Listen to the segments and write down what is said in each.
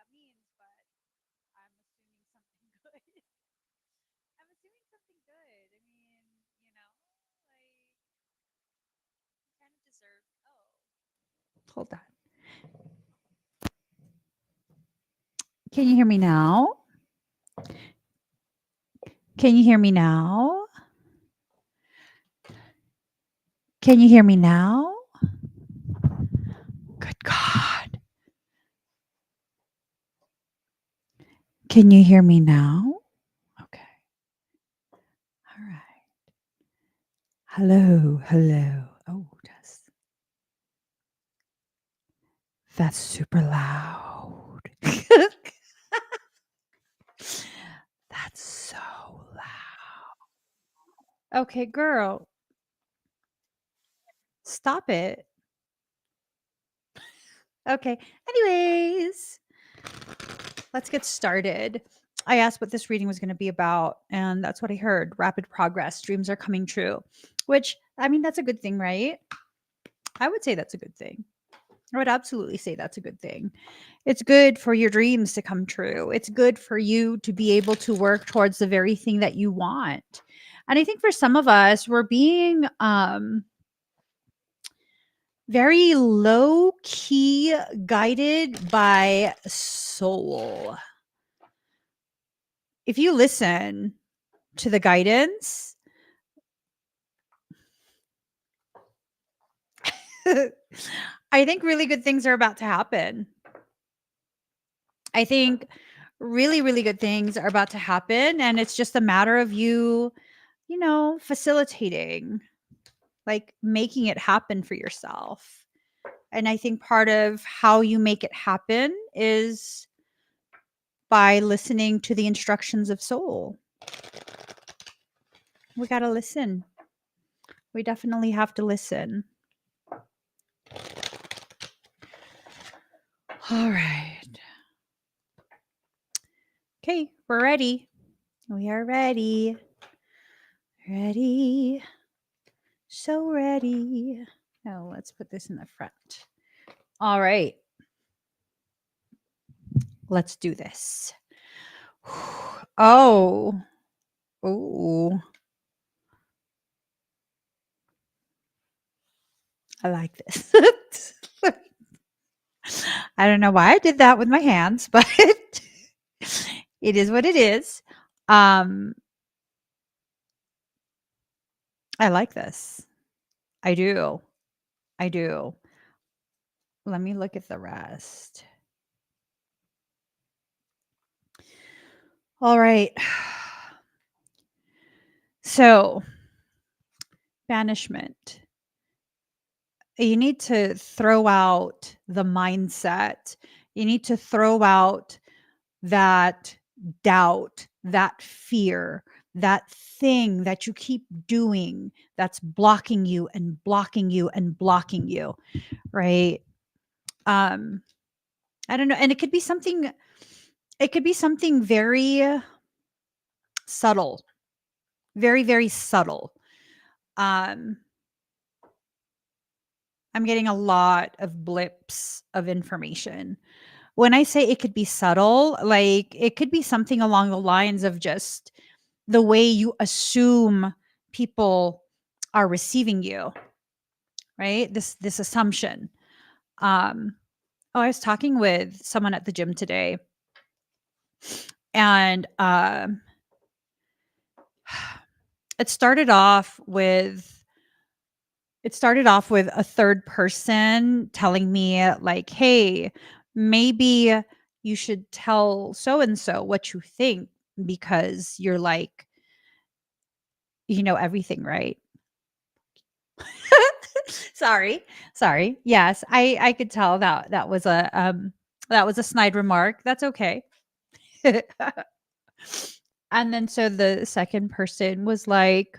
that means, but I'm assuming something good. I'm assuming something good. I mean, like you kind of deserve. Oh, Hold on. Can you hear me now? Can you hear me now? Can you hear me now? Good God. Can you hear me now? Okay. All right. Hello. Hello. Oh, that's super loud. That's so loud. Okay, girl, stop it. Okay. Anyways, let's get started. I asked what this reading was going to be about, and that's what I heard. Rapid progress. Dreams are coming true, which, I mean, that's a good thing, right? I would say that's a good thing. I would absolutely say that's a good thing. It's good for your dreams to come true. It's good for you to be able to work towards the very thing that you want. And I think for some of us, we're being very low key guided by soul. If you listen to the guidance, I think really good things are about to happen. I think really, really good things are about to happen. And it's just a matter of you, facilitating, like making it happen for yourself. And I think part of how you make it happen is by listening to the instructions of soul. We got to listen. We definitely have to listen. All right. Okay, we're ready. We are ready. Ready. So ready. Now let's put this in the front. All right. Let's do this. Oh. Oh. I like this. I don't know why I did that with my hands, but it is what it is. Um, I like this. I do. I do. Let me look at the rest. All right. So, banishment. You need to throw out the mindset. You need to throw out that doubt, that fear, that thing that you keep doing that's blocking you and blocking you and blocking you, right? Um I don't know, and it could be something very subtle, very very subtle. Um I'm getting a lot of blips of information. When I say it could be subtle, like it could be something along the lines of just the way you assume people are receiving you, right? This assumption. Um, oh, I was talking with someone at the gym today, and it started off with a third person telling me like, "Hey, maybe you should tell so and so what you think because you're like, you know everything, right?" Sorry, sorry. Yes, I could tell that that was a snide remark. That's okay. And then so the second person was like,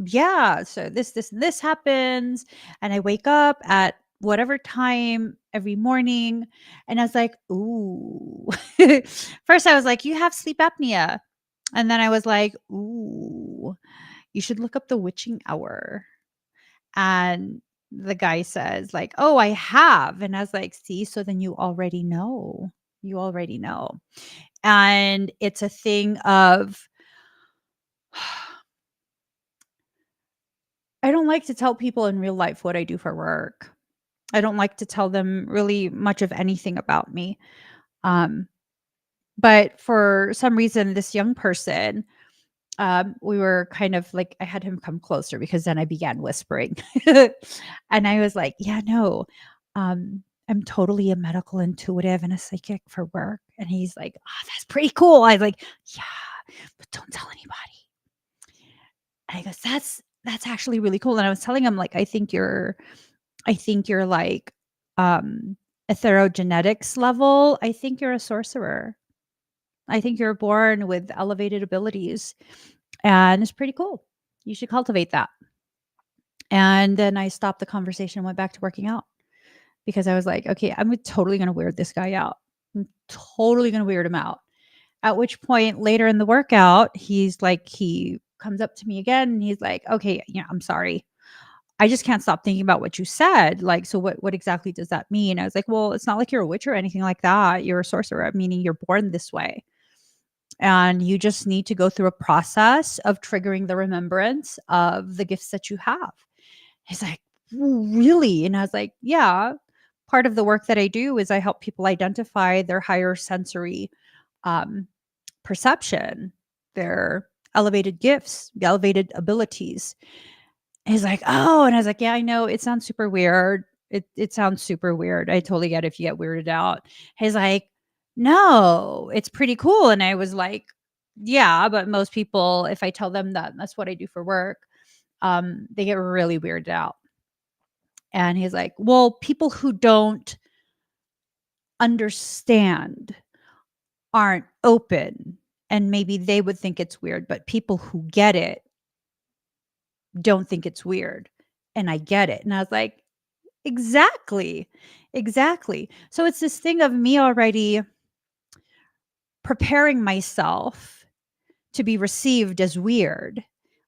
yeah, so this happens, and I wake up at whatever time every morning, and I was like, ooh. First I was like, you have sleep apnea. And then I was like, ooh, you should look up the witching hour. And the guy says, like, "Oh, I have." And I was like, "See, so then you already know. You already know." And it's a thing of I don't like to tell people in real life what I do for work. I don't like to tell them really much of anything about me. Um, but for some reason, this young person, we were kind of like, I had him come closer because then I began whispering. And I was like, "Yeah, no, I'm totally a medical intuitive and a psychic for work." And he's like, "Oh, that's pretty cool." I was like, "Yeah, but don't tell anybody." And he goes, "That's actually really cool." And I was telling him, like, I think you're like, um, etherogenetics level. I think you're a sorcerer. I think you're born with elevated abilities, and it's pretty cool. You should cultivate that. And then I stopped the conversation and went back to working out because I was like, okay, I'm totally going to weird this guy out. I'm totally going to weird him out. At which point later in the workout, he's like, he comes up to me again and he's like, okay, yeah, I'm sorry. I just can't stop thinking about what you said. Like, so what exactly does that mean? I was like, well, it's not like you're a witch or anything like that. You're a sorcerer, meaning you're born this way. And you just need to go through a process of triggering the remembrance of the gifts that you have. He's like, really? And I was like, yeah. Part of the work that I do is I help people identify their higher sensory um, perception, their elevated gifts, elevated abilities. He's like, "Oh," and I was like, "Yeah, I know. It sounds super weird. It sounds super weird. I totally get if you get weirded out." He's like, "No, it's pretty cool." And I was like, "Yeah, but most people, if I tell them that that's what I do for work, they get really weirded out." And he's like, "Well, people who don't understand aren't open, and maybe they would think it's weird, but people who get it don't think it's weird." And I get it. And I was like, exactly. Exactly. So it's this thing of me already preparing myself to be received as weird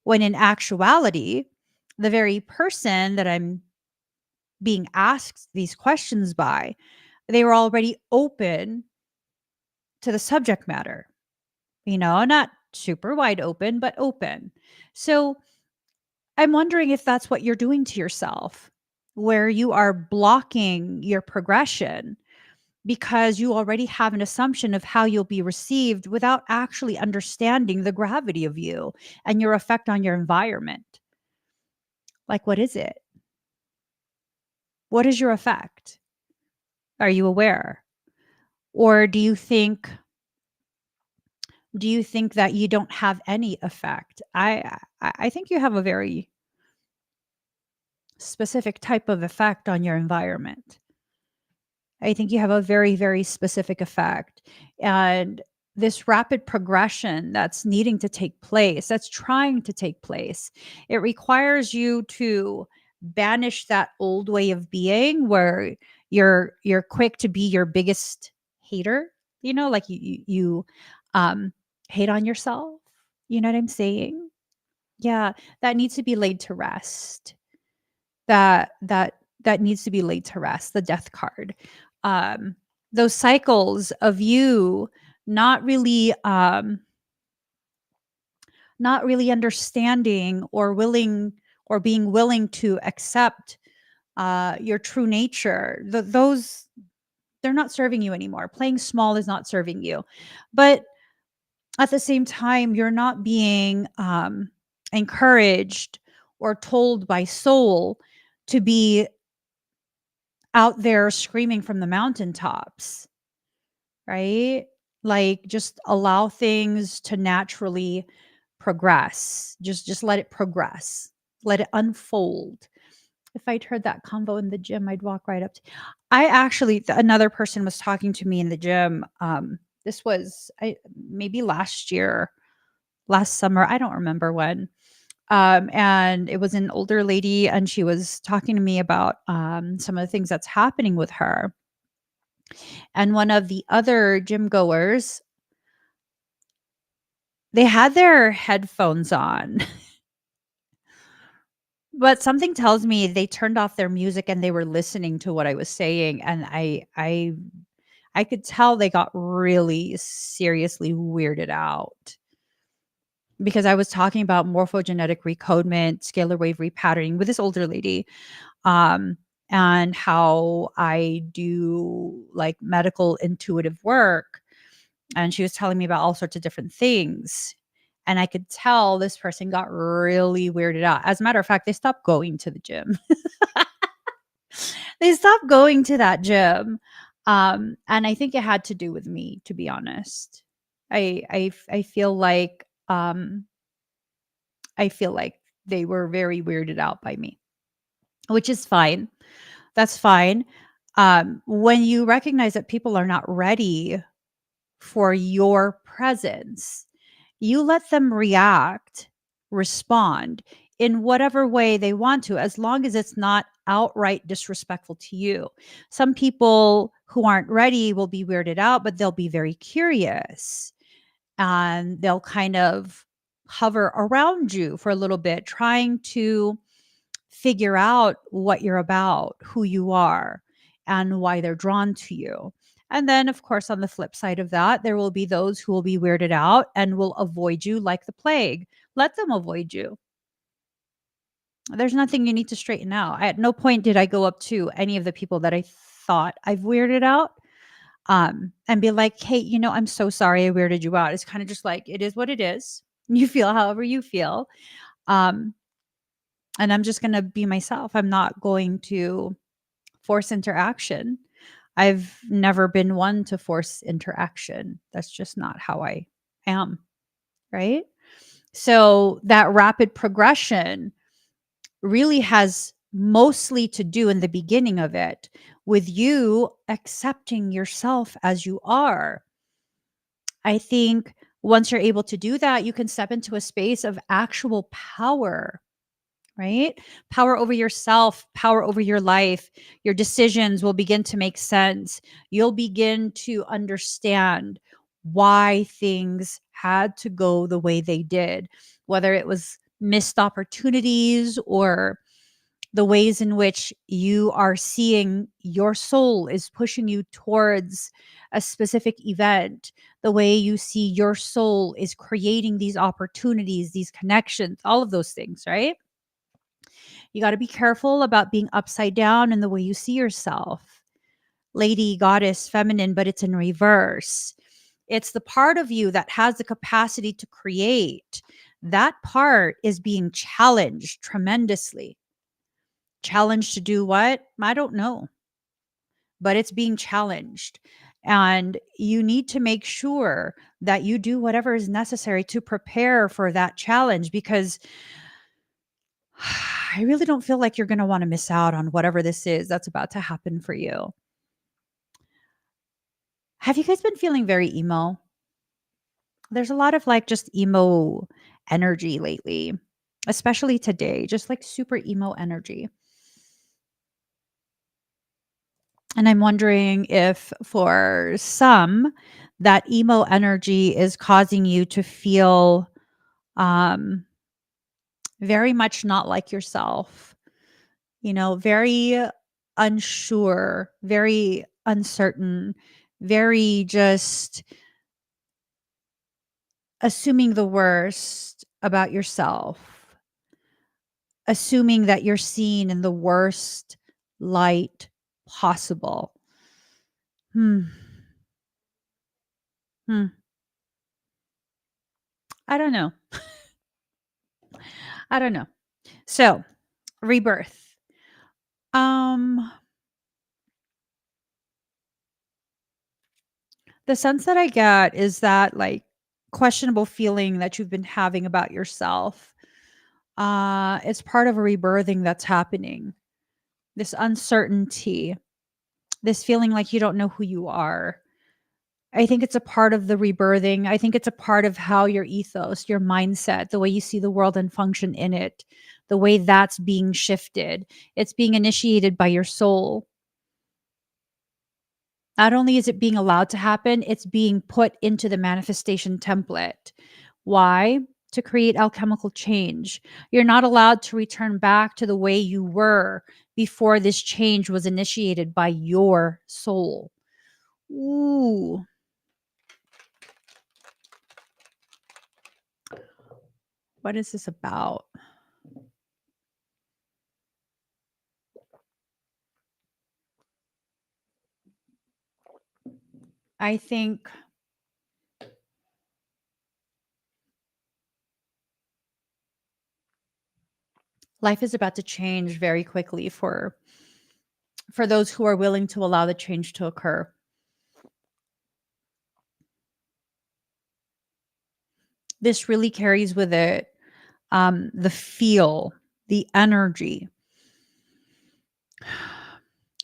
when in actuality, the very person that I'm being asked these questions by, they were already open to the subject matter, not super wide open, but open. So I'm wondering if that's what you're doing to yourself, where you are blocking your progression because you already have an assumption of how you'll be received without actually understanding the gravity of you and your effect on your environment. Like, what is it? What is your effect? Are you aware? Or do you think that you don't have any effect? I think you have a very specific type of effect on your environment. I think you have a very, very specific effect. And this rapid progression that's needing to take place, that's trying to take place, it requires you to banish that old way of being where you're quick to be your biggest hater, like you um hate on yourself. You know what I'm saying? Yeah, that needs to be laid to rest. That needs to be laid to rest, the death card. um those cycles of you not really not really understanding or willing or being willing to accept your true nature, those they're not serving you anymore. Playing small is not serving you, but at the same time you're not being encouraged or told by soul to be out there screaming from the mountaintops, right? Like, just allow things to naturally progress. Just let it progress. Let it unfold. If I'd heard that convo in the gym, I'd walk right up to I actually another person was talking to me in the gym. This was maybe last year, last summer, I don't remember when. And it was an older lady and she was talking to me about some of the things that's happening with her. And one of the other gym goers, they had their headphones on But something tells me they turned off their music and they were listening to what I was saying, and I could tell they got really seriously weirded out because I was talking about morphogenetic recodement, scalar wave repatterning with this older lady, um, and how I do like medical intuitive work. And she was telling me about all sorts of different things. And I could tell this person got really weirded out. As a matter of fact, they stopped going to the gym. They stopped going to that gym. And I think it had to do with me, to be honest. I feel like I feel like they were very weirded out by me, which is fine. That's fine. When you recognize that people are not ready for your presence, you let them react, respond in whatever way they want to, as long as it's not outright disrespectful to you. Some people who aren't ready will be weirded out, but they'll be very curious and they'll kind of hover around you for a little bit, trying to figure out what you're about, who you are, and why they're drawn to you. And then, of course, on the flip side of that, there will be those who will be weirded out and will avoid you like the plague. Let them avoid you. There's nothing you need to straighten out. At no point did I go up to any of the people that I thought I've weirded out and be like, hey, I'm so sorry I weirded you out. It's kind of just like, it is what it is. You feel however you feel. Um, and I'm just going to be myself. I'm not going to force interaction. I've never been one to force interaction. That's just not how I am. Right. So that rapid progression really has mostly to do in the beginning of it with you accepting yourself as you are. I think once you're able to do that, you can step into a space of actual power, right? Power over yourself, power over your life. Your decisions will begin to make sense. You'll begin to understand why things had to go the way they did, whether it was missed opportunities or the ways in which you are seeing your soul is pushing you towards a specific event, the way you see your soul is creating these opportunities, these connections, all of those things, right? You got to be careful about being upside down in the way you see yourself. Lady, goddess, feminine, but it's in reverse. It's the part of you that has the capacity to create. That part is being challenged tremendously. Challenged to do what? I don't know, but it's being challenged. And you need to make sure that you do whatever is necessary to prepare for that challenge because I really don't feel like you're going to want to miss out on whatever this is that's about to happen for you. Have you guys been feeling very emo? There's a lot of like just emo energy lately, especially today, just like super emo energy. And I'm wondering if for some, that emo energy is causing you to feel um, very much not like yourself, very unsure, very uncertain, very just assuming the worst about yourself, assuming that you're seen in the worst light possible. Hmm. Hmm. I don't know. I don't know. So, rebirth. Um, the sense that I get is that like questionable feeling that you've been having about yourself. It's part of a rebirthing that's happening. This uncertainty, this feeling like you don't know who you are. I think it's a part of the rebirthing. I think it's a part of how your ethos, your mindset, the way you see the world and function in it, the way that's being shifted. It's being initiated by your soul. Not only is it being allowed to happen, it's being put into the manifestation template. Why? to create alchemical change. You're not allowed to return back to the way you were before this change was initiated by your soul. Ooh. What is this about? I think life is about to change very quickly for those who are willing to allow the change to occur. This really carries with it the feel, the energy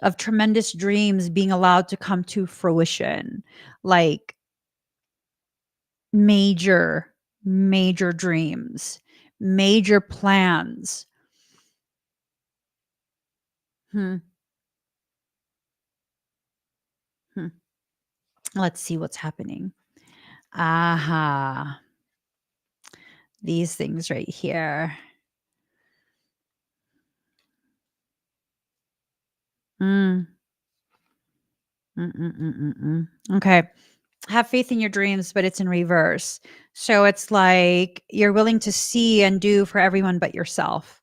of tremendous dreams being allowed to come to fruition, like major dreams, major plans. Hmm. Hmm. Let's see what's happening. Aha. These things right here. Mm. Mm-mm-mm-mm-mm. Okay. Have faith in your dreams, but it's in reverse. So it's like you're willing to see and do for everyone but yourself,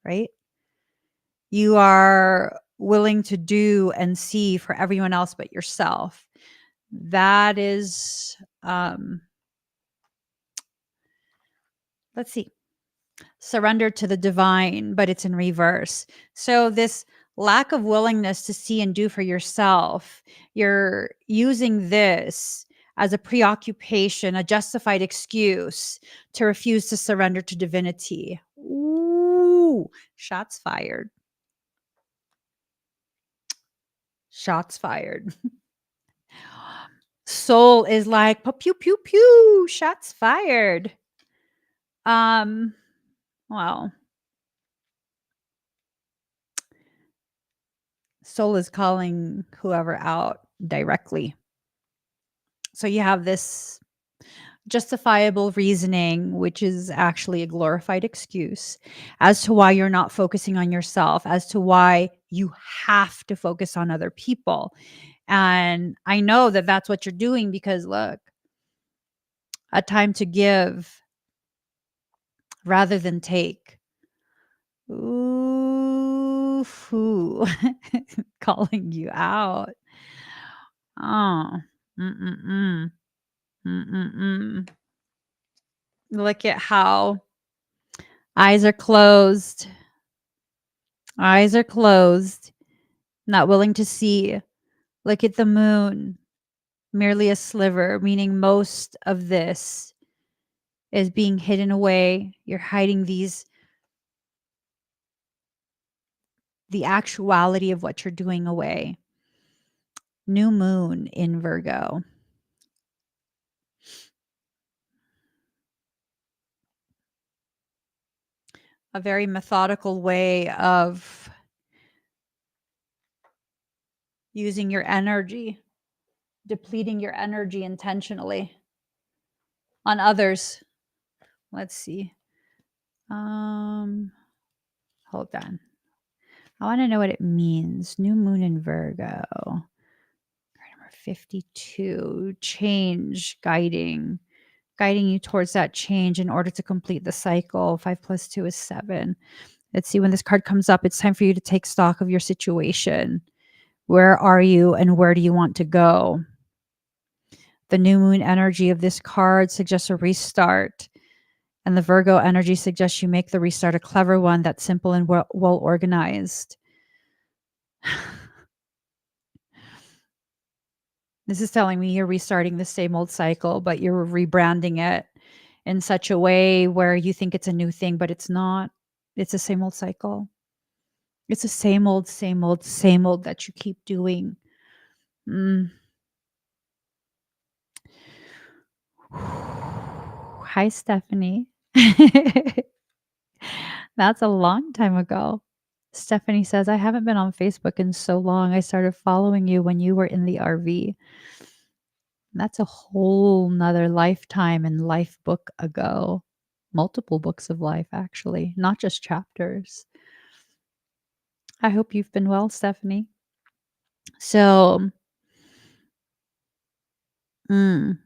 right? You are willing to do and see for everyone else but yourself. That is, let's see, surrender to the divine, but it's in reverse. So this lack of willingness to see and do for yourself, you're using this as a preoccupation, a justified excuse to refuse to surrender to divinity. Ooh, shots fired. Shots fired. Soul is like pew pew pew, shots fired. Um, well, soul is calling whoever out directly. So you have this justifiable reasoning, which is actually a glorified excuse as to why you're not focusing on yourself, as to why you have to focus on other people. And I know that that's what you're doing because look, a time to give rather than take. Ooh, calling you out. Oh, mm-mm-mm, mm-mm-mm. Look at how eyes are closed. Eyes are closed, not willing to see. Look at the moon, merely a sliver, meaning most of this is being hidden away. You're hiding the actuality of what you're doing away. New moon in Virgo. A very methodical way of using your energy, depleting your energy intentionally on others. Let's see. Hold on. I want to know what it means. New moon in Virgo. Number 52. Change, guiding you towards that change in order to complete the cycle. 5 plus 2 is 7. Let's see, when this card comes up, it's time for you to take stock of your situation. Where are you and where do you want to go? The new moon energy of this card suggests a restart. And the Virgo energy suggests you make the restart a clever one that's simple and well organized. This is telling me you're restarting the same old cycle, but you're rebranding it in such a way where you think it's a new thing, but it's not. It's the same old cycle. It's the same old that you keep doing. Mm. Hi, Stephanie. That's a long time ago. Stephanie says, I haven't been on Facebook in so long. I started following you when you were in the RV. That's a whole nother lifetime and life book ago. multiple books of life, actually, not just chapters. I hope you've been well, Stephanie. So, mm,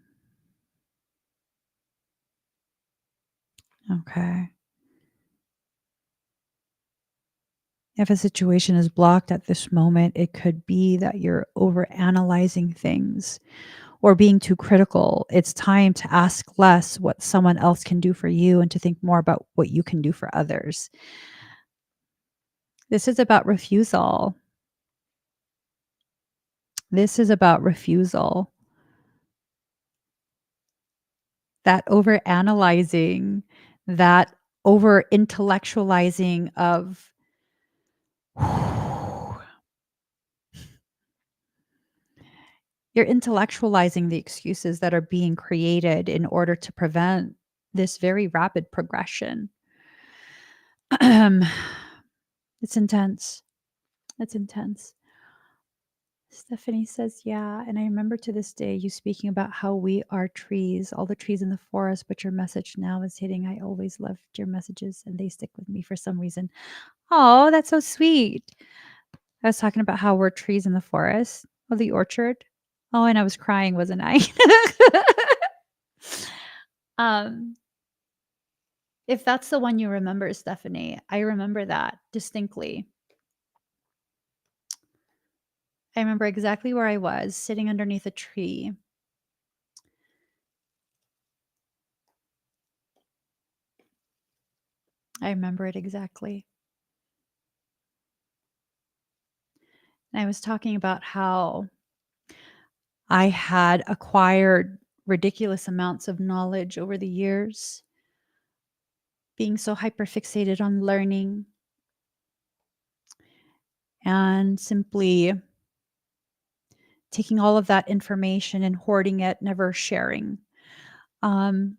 okay. If a situation is blocked at this moment, it could be that you're over analyzing things or being too critical. It's time to ask less what someone else can do for you and to think more about what you can do for others. This is about refusal. This is about refusal. That over analyzing, that over intellectualizing of you're intellectualizing the excuses that are being created in order to prevent this very rapid progression. It's intense. It's intense. Stephanie says, yeah. And I remember to this day you speaking about how we are trees, all the trees in the forest, but your message now is hitting. I always loved your messages and they stick with me for some reason. Oh, that's so sweet. I was talking about how we're trees in the forest of the orchard. Oh, and I was crying, wasn't I? um, if that's the one you remember, Stephanie, I remember that distinctly. I remember exactly where I was sitting underneath a tree. I remember it exactly. And I was talking about how I had acquired ridiculous amounts of knowledge over the years, being so hyperfixated on learning and simply taking all of that information and hoarding it, never sharing.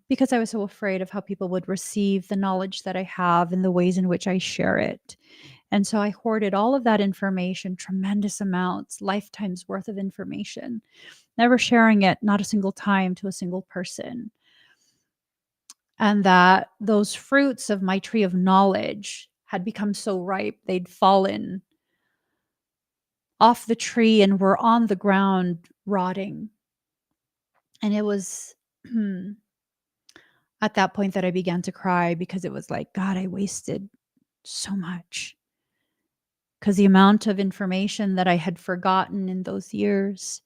Because I was so afraid of how people would receive the knowledge that I have and the ways in which I share it. And so I hoarded all of that information, tremendous amounts, lifetimes worth of information, never sharing it, not a single time to a single person. And that those fruits of my tree of knowledge had become so ripe, they'd fallen off the tree and were on the ground rotting. And it was at that point that I began to cry because it was like, God, I wasted so much. Because the amount of information that I had forgotten in those years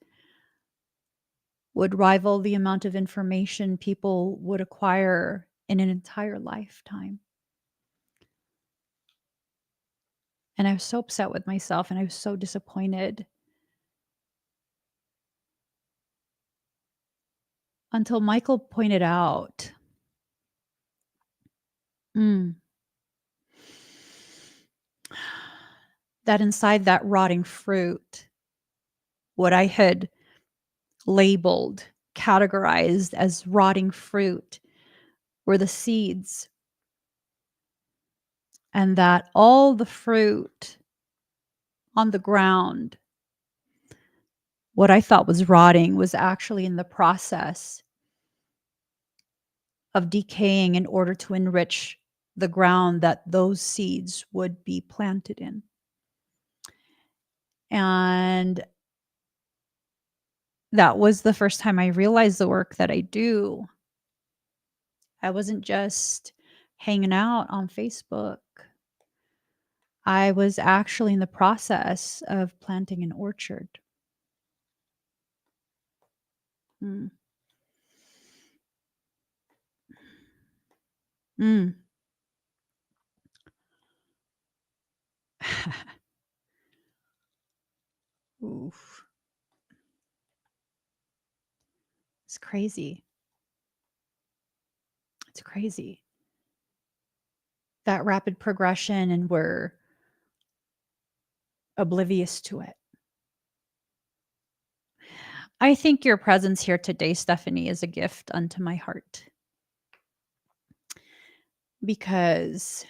would rival the amount of information people would acquire in an entire lifetime. And I was so upset with myself and I was so disappointed until Michael pointed out mm, that inside that rotting fruit, what I had labeled, categorized as rotting fruit, were the seeds, and that all the fruit on the ground, what I thought was rotting, was actually in the process of decaying in order to enrich the ground that those seeds would be planted in. And that was the first time I realized the work that I do. I wasn't just hanging out on Facebook. I was actually in the process of planting an orchard. Mm. Mm. Oof. It's crazy. It's crazy. That rapid progression, and we're oblivious to it. I think your presence here today, Stephanie, is a gift unto my heart. Because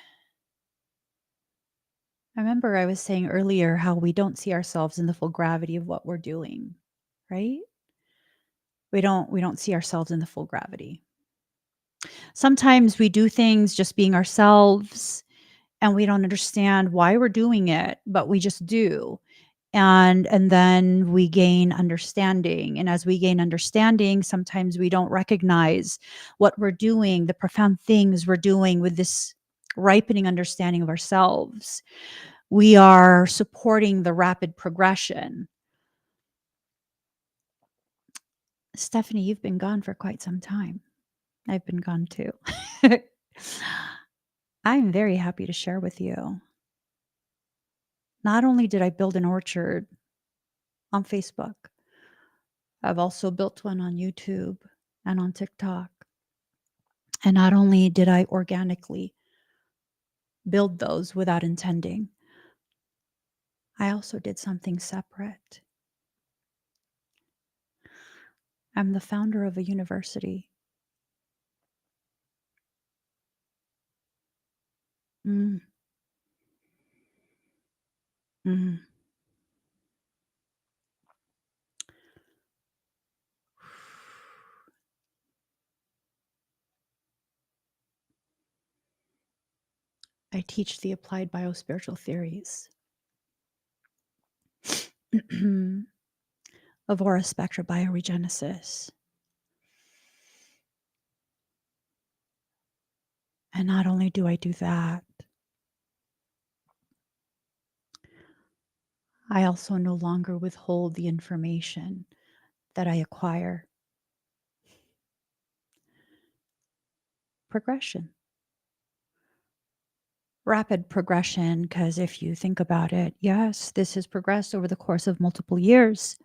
I remember I was saying earlier how we don't see ourselves in the full gravity of what we're doing, right? We don't see ourselves in the full gravity. Sometimes we do things just being ourselves and we don't understand why we're doing it, but we just do. And then we gain understanding. And as we gain understanding, sometimes we don't recognize what we're doing, the profound things we're doing with this ripening understanding of ourselves. We are supporting the rapid progression. Stephanie, you've been gone for quite some time. I've been gone too. I'm very happy to share with you. Not only did I build an orchard on Facebook, I've also built one on YouTube and on TikTok. And not only did I organically build those without intending, I also did something separate. I'm the founder of a university. Mm, mm. I teach the applied biospiritual theories of aura spectra bioregenesis. And not only do I do that, I also no longer withhold the information that I acquire. Progression. Rapid progression, because if you think about it, yes, this has progressed over the course of multiple years.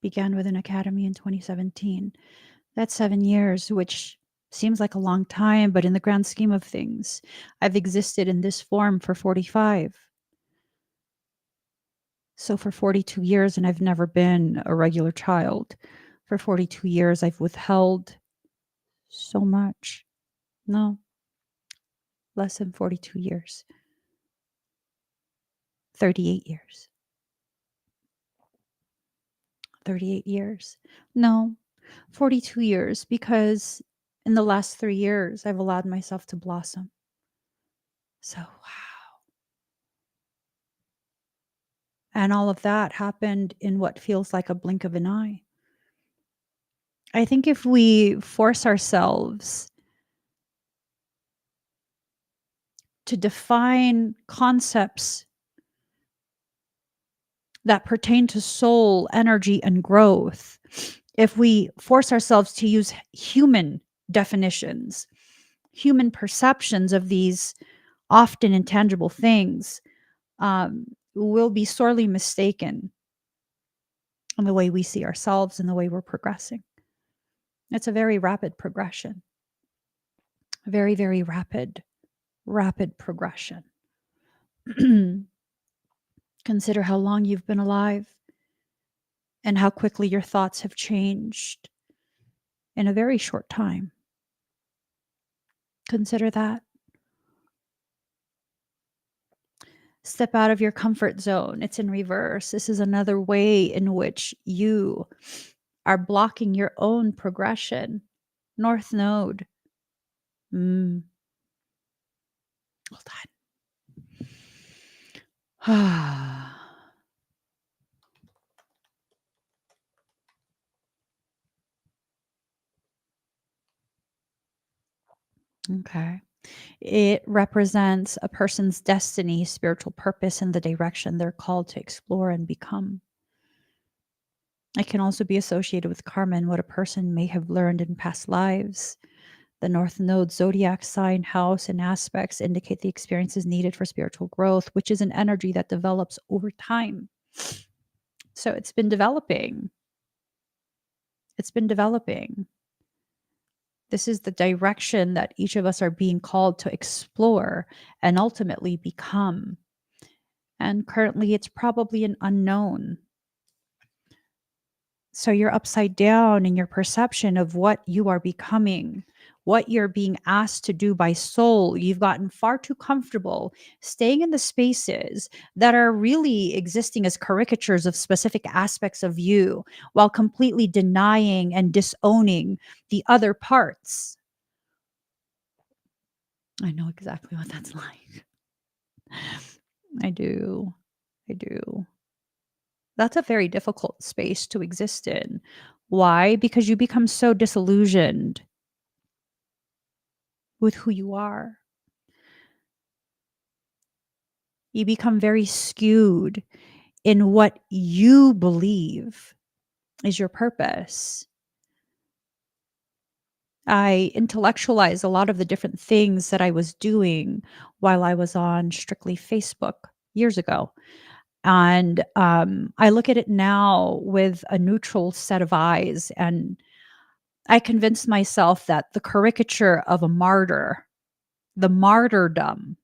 Began with an academy in 2017. That's 7 years, which seems like a long time, but in the grand scheme of things, I've existed in this form for 45. So for 42 years, and I've never been a regular child. For 42 years, I've withheld so much. No, less than 42 years. 38 years. 38 years. No, 42 years, because in the last 3 years, I've allowed myself to blossom. So, wow. And all of that happened in what feels like a blink of an eye. I think if we force ourselves to define concepts that pertain to soul, energy, and growth, if we force ourselves to use human definitions, human perceptions of these often intangible things, we'll be sorely mistaken in the way we see ourselves and the way we're progressing. It's a very rapid progression, very, very rapid progression. Consider how long you've been alive and how quickly your thoughts have changed in a very short time. Consider that. Step out of your comfort zone. It's in reverse. This is another way in which you are blocking your own progression. North Node. Hold on. Okay. It represents a person's destiny, spiritual purpose, and the direction they're called to explore and become. It can also be associated with karma and what a person may have learned in past lives. The North Node zodiac sign, house, and aspects indicate the experiences needed for spiritual growth, which is an energy that develops over time. So it's been developing. It's been developing. This is the direction that each of us are being called to explore and ultimately become. And currently, it's probably an unknown. So you're upside down in your perception of what you are becoming, what you're being asked to do by soul. You've gotten far too comfortable staying in the spaces that are really existing as caricatures of specific aspects of you while completely denying and disowning the other parts. I know exactly what that's like. I do. I do. That's a very difficult space to exist in. Why? Because you become so disillusioned with who you are. You become very skewed in what you believe is your purpose. I intellectualize a lot of the different things that I was doing while I was on strictly Facebook years ago. And I look at it now with a neutral set of eyes. And I convinced myself that the caricature of a martyr, the martyrdom,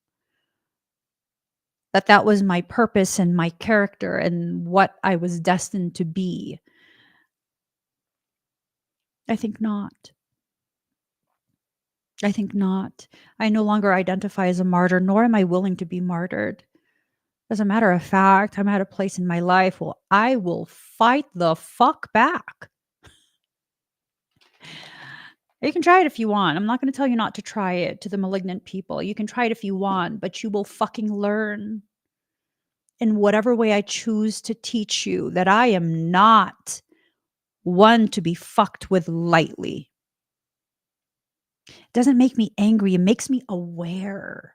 that was my purpose and my character and what I was destined to be. I think not. I think not. I no longer identify as a martyr, nor am I willing to be martyred. As a matter of fact, I'm at a place in my life where I will fight the fuck back. You can try it if you want. I'm not going to tell you not to try it to the malignant people. You can try it if you want, but you will fucking learn in whatever way I choose to teach you that I am not one to be fucked with lightly. It doesn't make me angry. It makes me aware.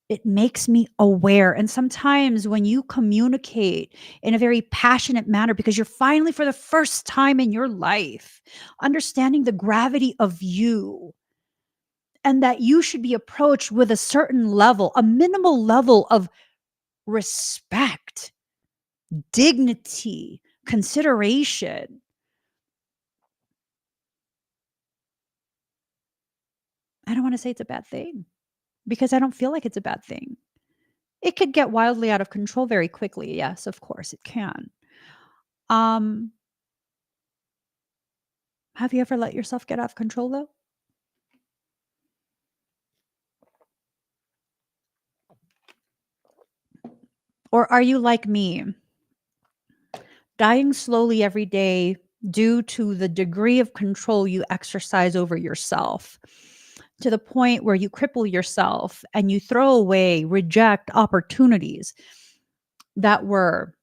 It makes me aware. And sometimes when you communicate in a very passionate manner, because you're finally, for the first time in your life, understanding the gravity of you and that you should be approached with a certain level, a minimal level of respect, dignity, consideration. I don't want to say it's a bad thing because I don't feel like it's a bad thing. It could get wildly out of control very quickly. Yes, of course it can. Um, have you ever let yourself get out of control though? Or are you like me, dying slowly every day due to the degree of control you exercise over yourself, to the point where you cripple yourself and you throw away, reject opportunities that were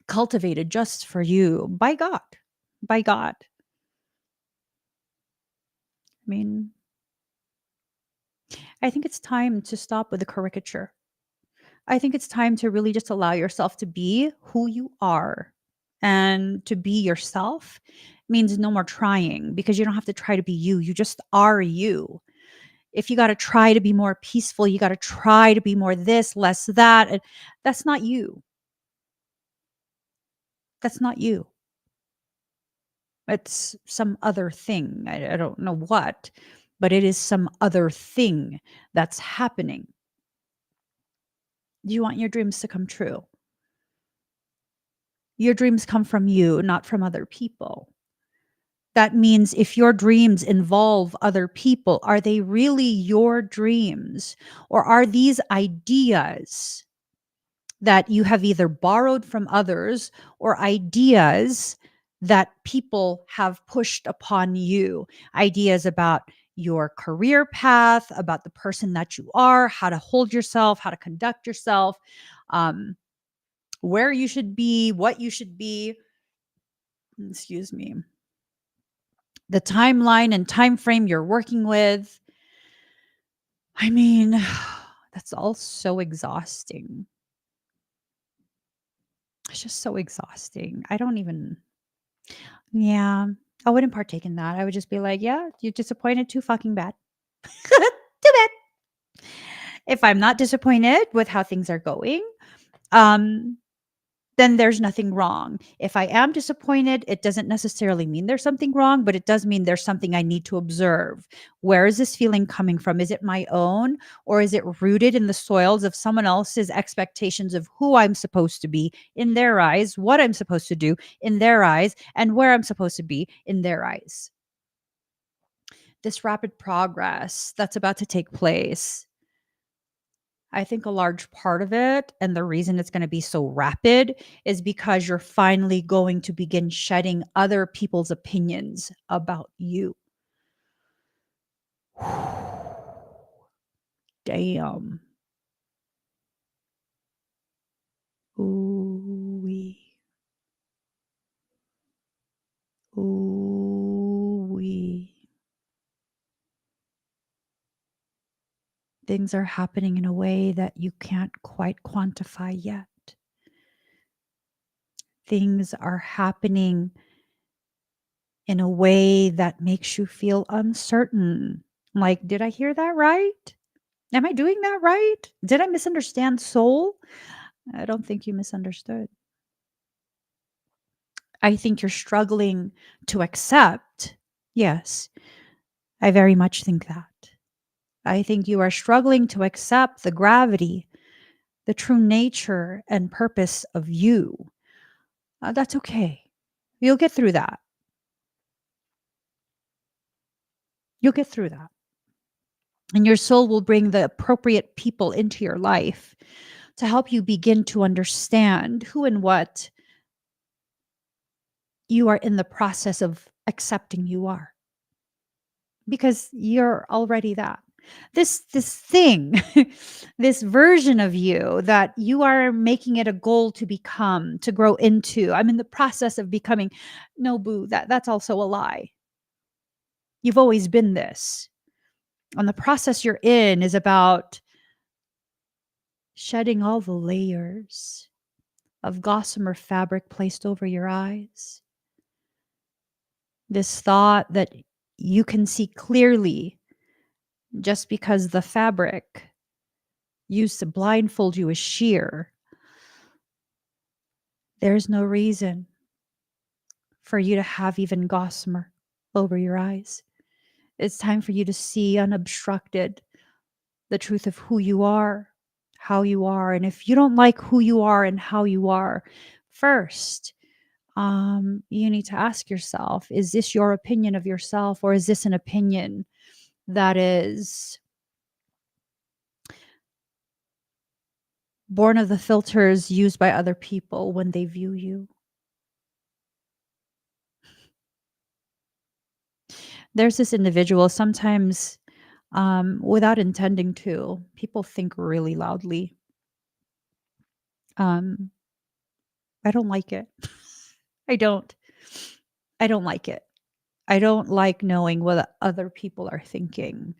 cultivated just for you by God? By God. I mean, I think it's time to stop with the caricature. I think it's time to really just allow yourself to be who you are. And to be yourself means no more trying because you don't have to try to be you. You just are you. If you got to try to be more peaceful, you got to try to be more this, less that. And that's not you. That's not you. It's some other thing. I don't know what, but it is some other thing that's happening. Do you want your dreams to come true? Your dreams come from you, not from other people. That means if your dreams involve other people, are they really your dreams? Or are these ideas that you have either borrowed from others or ideas that people have pushed upon you? Ideas about your career path, about the person that you are, how to hold yourself, how to conduct yourself, um, where you should be, what you should be. Excuse me. The timeline and time frame you're working with. I mean, that's all so exhausting. It's just so exhausting. I don't even, yeah, I wouldn't partake in that. I would just be like, yeah, you're disappointed too fucking bad. Too bad. If I'm not disappointed with how things are going, um, then there's nothing wrong. If I am disappointed, it doesn't necessarily mean there's something wrong, but it does mean there's something I need to observe. Where is this feeling coming from? Is it my own, or is it rooted in the soils of someone else's expectations of who I'm supposed to be in their eyes, what I'm supposed to do in their eyes, and where I'm supposed to be in their eyes? This rapid progress that's about to take place, I think a large part of it, and the reason it's going to be so rapid, is because you're finally going to begin shedding other people's opinions about you. Damn. Ooh wee. Ooh wee. Things are happening in a way that you can't quite quantify yet. Things are happening in a way that makes you feel uncertain. Like, did I hear that right? Am I doing that right? Did I misunderstand soul? I don't think you misunderstood. I think you're struggling to accept. Yes, I very much think that. I think you are struggling to accept the gravity, the true nature and purpose of you. That's okay. You'll get through that. You'll get through that. And your soul will bring the appropriate people into your life to help you begin to understand who and what you are in the process of accepting you are, because you're already that. This thing, this version of you that you are making it a goal to become, to grow into. I'm in the process of becoming. No, boo, that's also a lie. You've always been this. And the process you're in is about shedding all the layers of gossamer fabric placed over your eyes. This thought that you can see clearly just because the fabric used to blindfold you is sheer. There's no reason for you to have even gossamer over your eyes. It's time for you to see unobstructed the truth of who you are, how you are. And if you don't like who you are and how you are, first, you need to ask yourself, is this your opinion of yourself, or is this an opinion that is born of the filters used by other people when they view you? There's this individual, sometimes, without intending to, people think really loudly. Um, I don't like it. I don't. I don't like it. I don't like knowing what other people are thinking,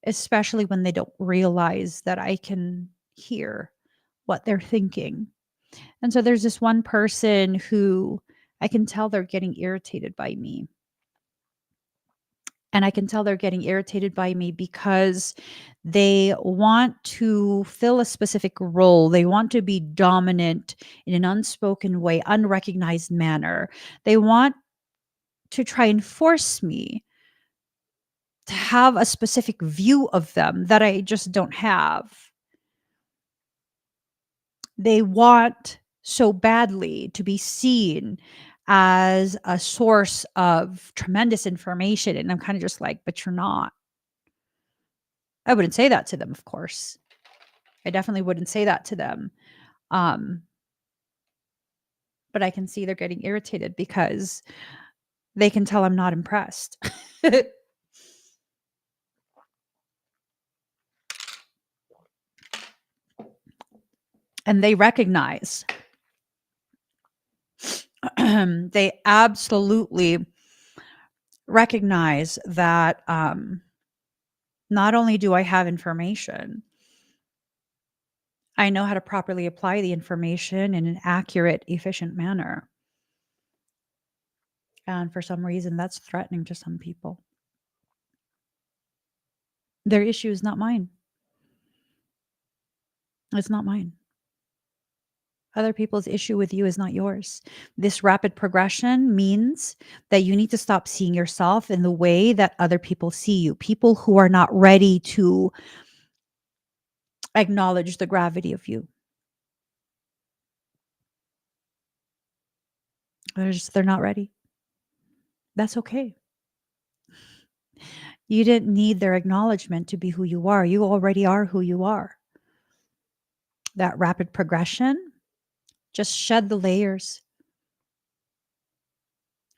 especially when they don't realize that I can hear what they're thinking. And so there's this one person who I can tell they're getting irritated by me. And I can tell they're getting irritated by me because they want to fill a specific role. They want to be dominant in an unspoken way, unrecognized manner. They want to try and force me to have a specific view of them that I just don't have. They want so badly to be seen as a source of tremendous information. And I'm kind of just like, but you're not. I wouldn't say that to them, of course. I definitely wouldn't say that to them. Um, but I can see they're getting irritated because they can tell I'm not impressed. And they recognize, they absolutely recognize that not only do I have information, I know how to properly apply the information in an accurate, efficient manner. And for some reason, that's threatening to some people. Their issue is not mine. It's not mine. Other people's issue with you is not yours. This rapid progression means that you need to stop seeing yourself in the way that other people see you. People who are not ready to acknowledge the gravity of you. They're not ready. That's okay. You didn't need their acknowledgement to be who you are. You already are who you are. That rapid progression, just shed the layers.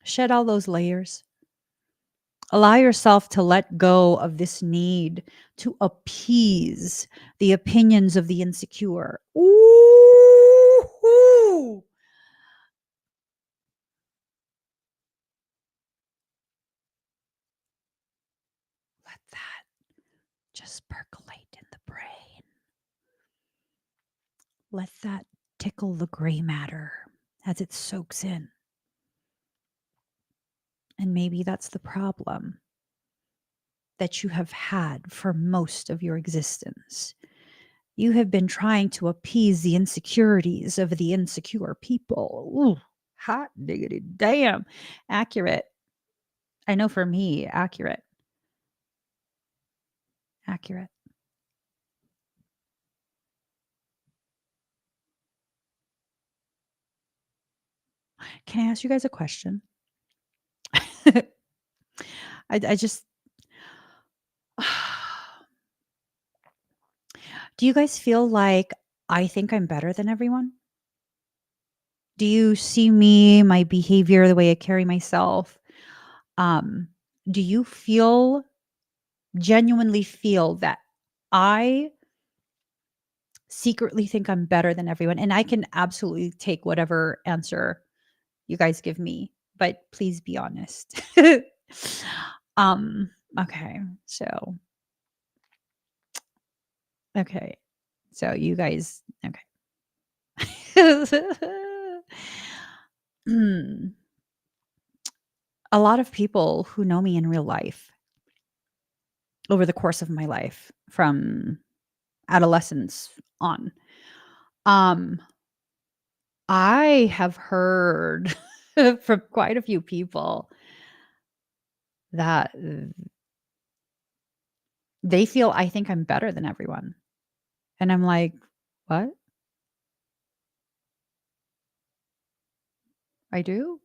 Shed all those layers. Allow yourself to let go of this need to appease the opinions of the insecure. Ooh. Let that just percolate in the brain. Let that tickle the gray matter as it soaks in. And maybe that's the problem that you have had for most of your existence. You have been trying to appease the insecurities of the insecure people. Ooh, hot diggity damn. Accurate. I know for me, accurate. Accurate. Can I ask you guys a question? I just do you guys feel like I think I'm better than everyone? Do you see me, my behavior, the way I carry myself? Um, do you genuinely feel that I secretly think I'm better than everyone? And I can absolutely take whatever answer you guys give me, but please be honest. um, okay. So, okay. So you guys, okay. Hmm. A lot of people who know me in real life over the course of my life from adolescence on, um, I have heard from quite a few people that they feel I think I'm better than everyone. And I'm like, what? I do?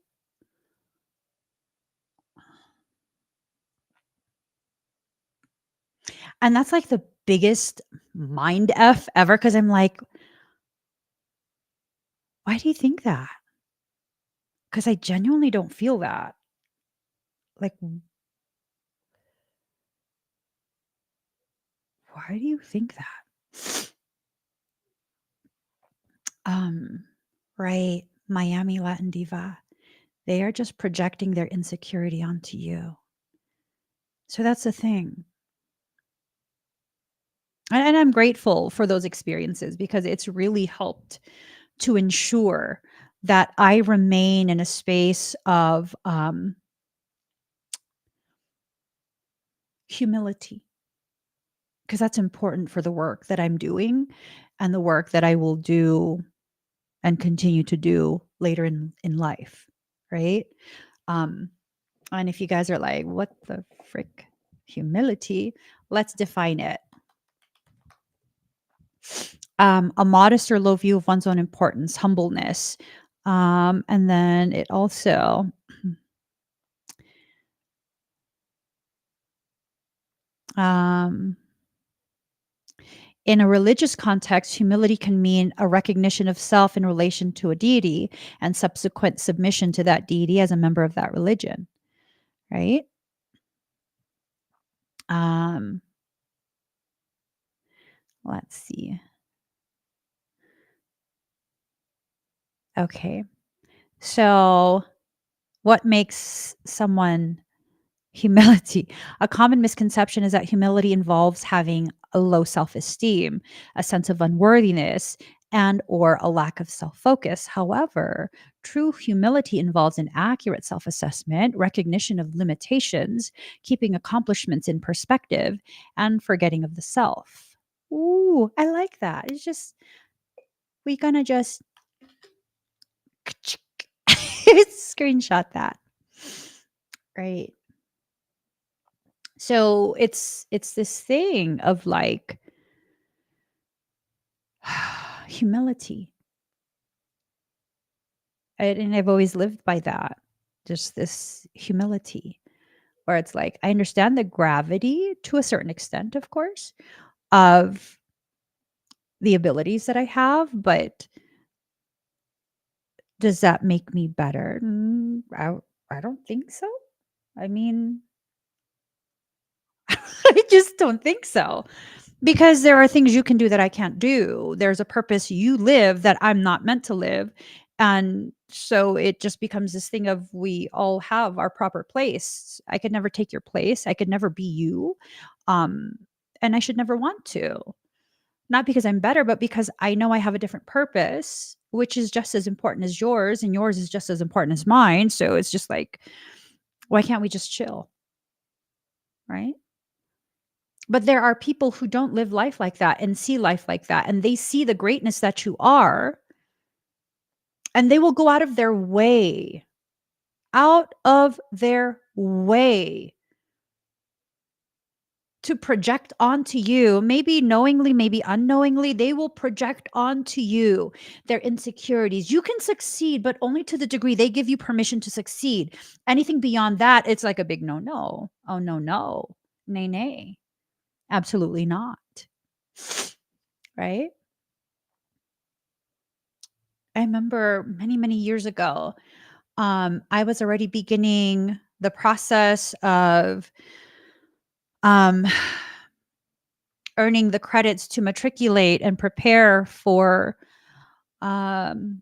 And that's like the biggest mind F ever because I'm like, why do you think that? Because I genuinely don't feel that. Like, why do you think that? Um, right. Miami Latin diva. They are just projecting their insecurity onto you. So that's the thing. And I'm grateful for those experiences because it's really helped to ensure that I remain in a space of humility because that's important for the work that I'm doing and the work that I will do and continue to do later in life, right? Um, and if you guys are like, what the frick? Humility, let's define it. A modest or low view of one's own importance, humbleness. And then it also, um, in a religious context, humility can mean a recognition of self in relation to a deity and subsequent submission to that deity as a member of that religion, right? Um, let's see. Okay. So, what makes someone humility? A common misconception is that humility involves having a low self-esteem, a sense of unworthiness, and or a lack of self-focus. However, true humility involves an accurate self-assessment, recognition of limitations, keeping accomplishments in perspective, and forgetting of the self. Ooh, I like that. It's just we gonna just Screenshot that. Right. So it's this thing of like humility. And I've always lived by that. Just this humility where it's like I understand the gravity to a certain extent, of course, of the abilities that I have, but does that make me better? I don't think so. I mean, I just don't think so. Because there are things you can do that I can't do. There's a purpose you live that I'm not meant to live. And so it just becomes this thing of we all have our proper place. I could never take your place. I could never be you. Um, and I should never want to. Not because I'm better, but because I know I have a different purpose, which is just as important as yours, and yours is just as important as mine. So it's just like, why can't we just chill? Right. But there are people who don't live life like that and see life like that, and they see the greatness that you are, and they will go out of their way to project onto you, maybe knowingly, maybe unknowingly, they will project onto you their insecurities. You can succeed, but only to the degree they give you permission to succeed. Anything beyond that, it's like a big no, no. Oh, no, no. Nay, nay. Absolutely not. Right? I remember many, many years ago, I was already beginning the process of um, earning the credits to matriculate and prepare for um,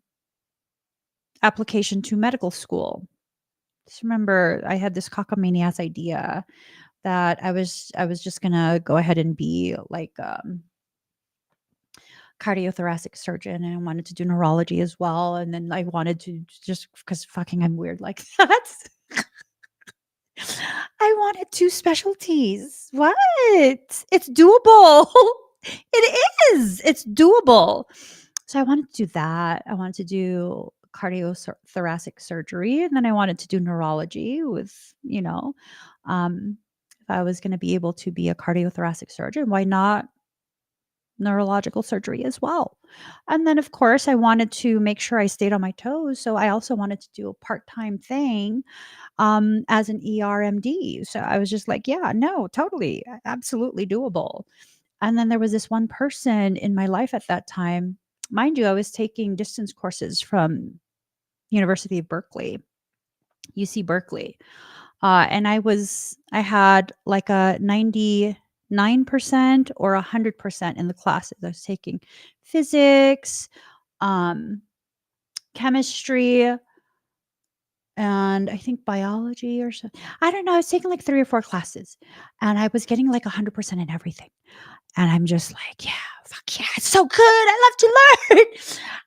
application to medical school. Just remember, I had this cockamamie idea that I was just gonna go ahead and be like cardiothoracic surgeon, and I wanted to do neurology as well. And then I wanted to just because fucking I'm weird like that. I wanted 2 specialties. What? It's doable. It is. It's doable. So I wanted to do that. I wanted to do cardiothoracic surgery, and then I wanted to do neurology with, if I was gonna be able to be a cardiothoracic surgeon, why not neurological surgery as well? And then, of course, I wanted to make sure I stayed on my toes, so I also wanted to do a part-time thing as an ERMD. So I was just like, yeah, no, totally, absolutely doable. And then there was this one person in my life at that time. Mind you, I was taking distance courses from University of Berkeley, UC Berkeley. And I had like a 99% or 100% in the classes. I was taking physics, um, chemistry, and I think biology or so. I don't know. I was taking like 3 or 4 classes, and I was getting like 100% in everything. And I'm just like, yeah, fuck yeah, it's so good. I love to learn.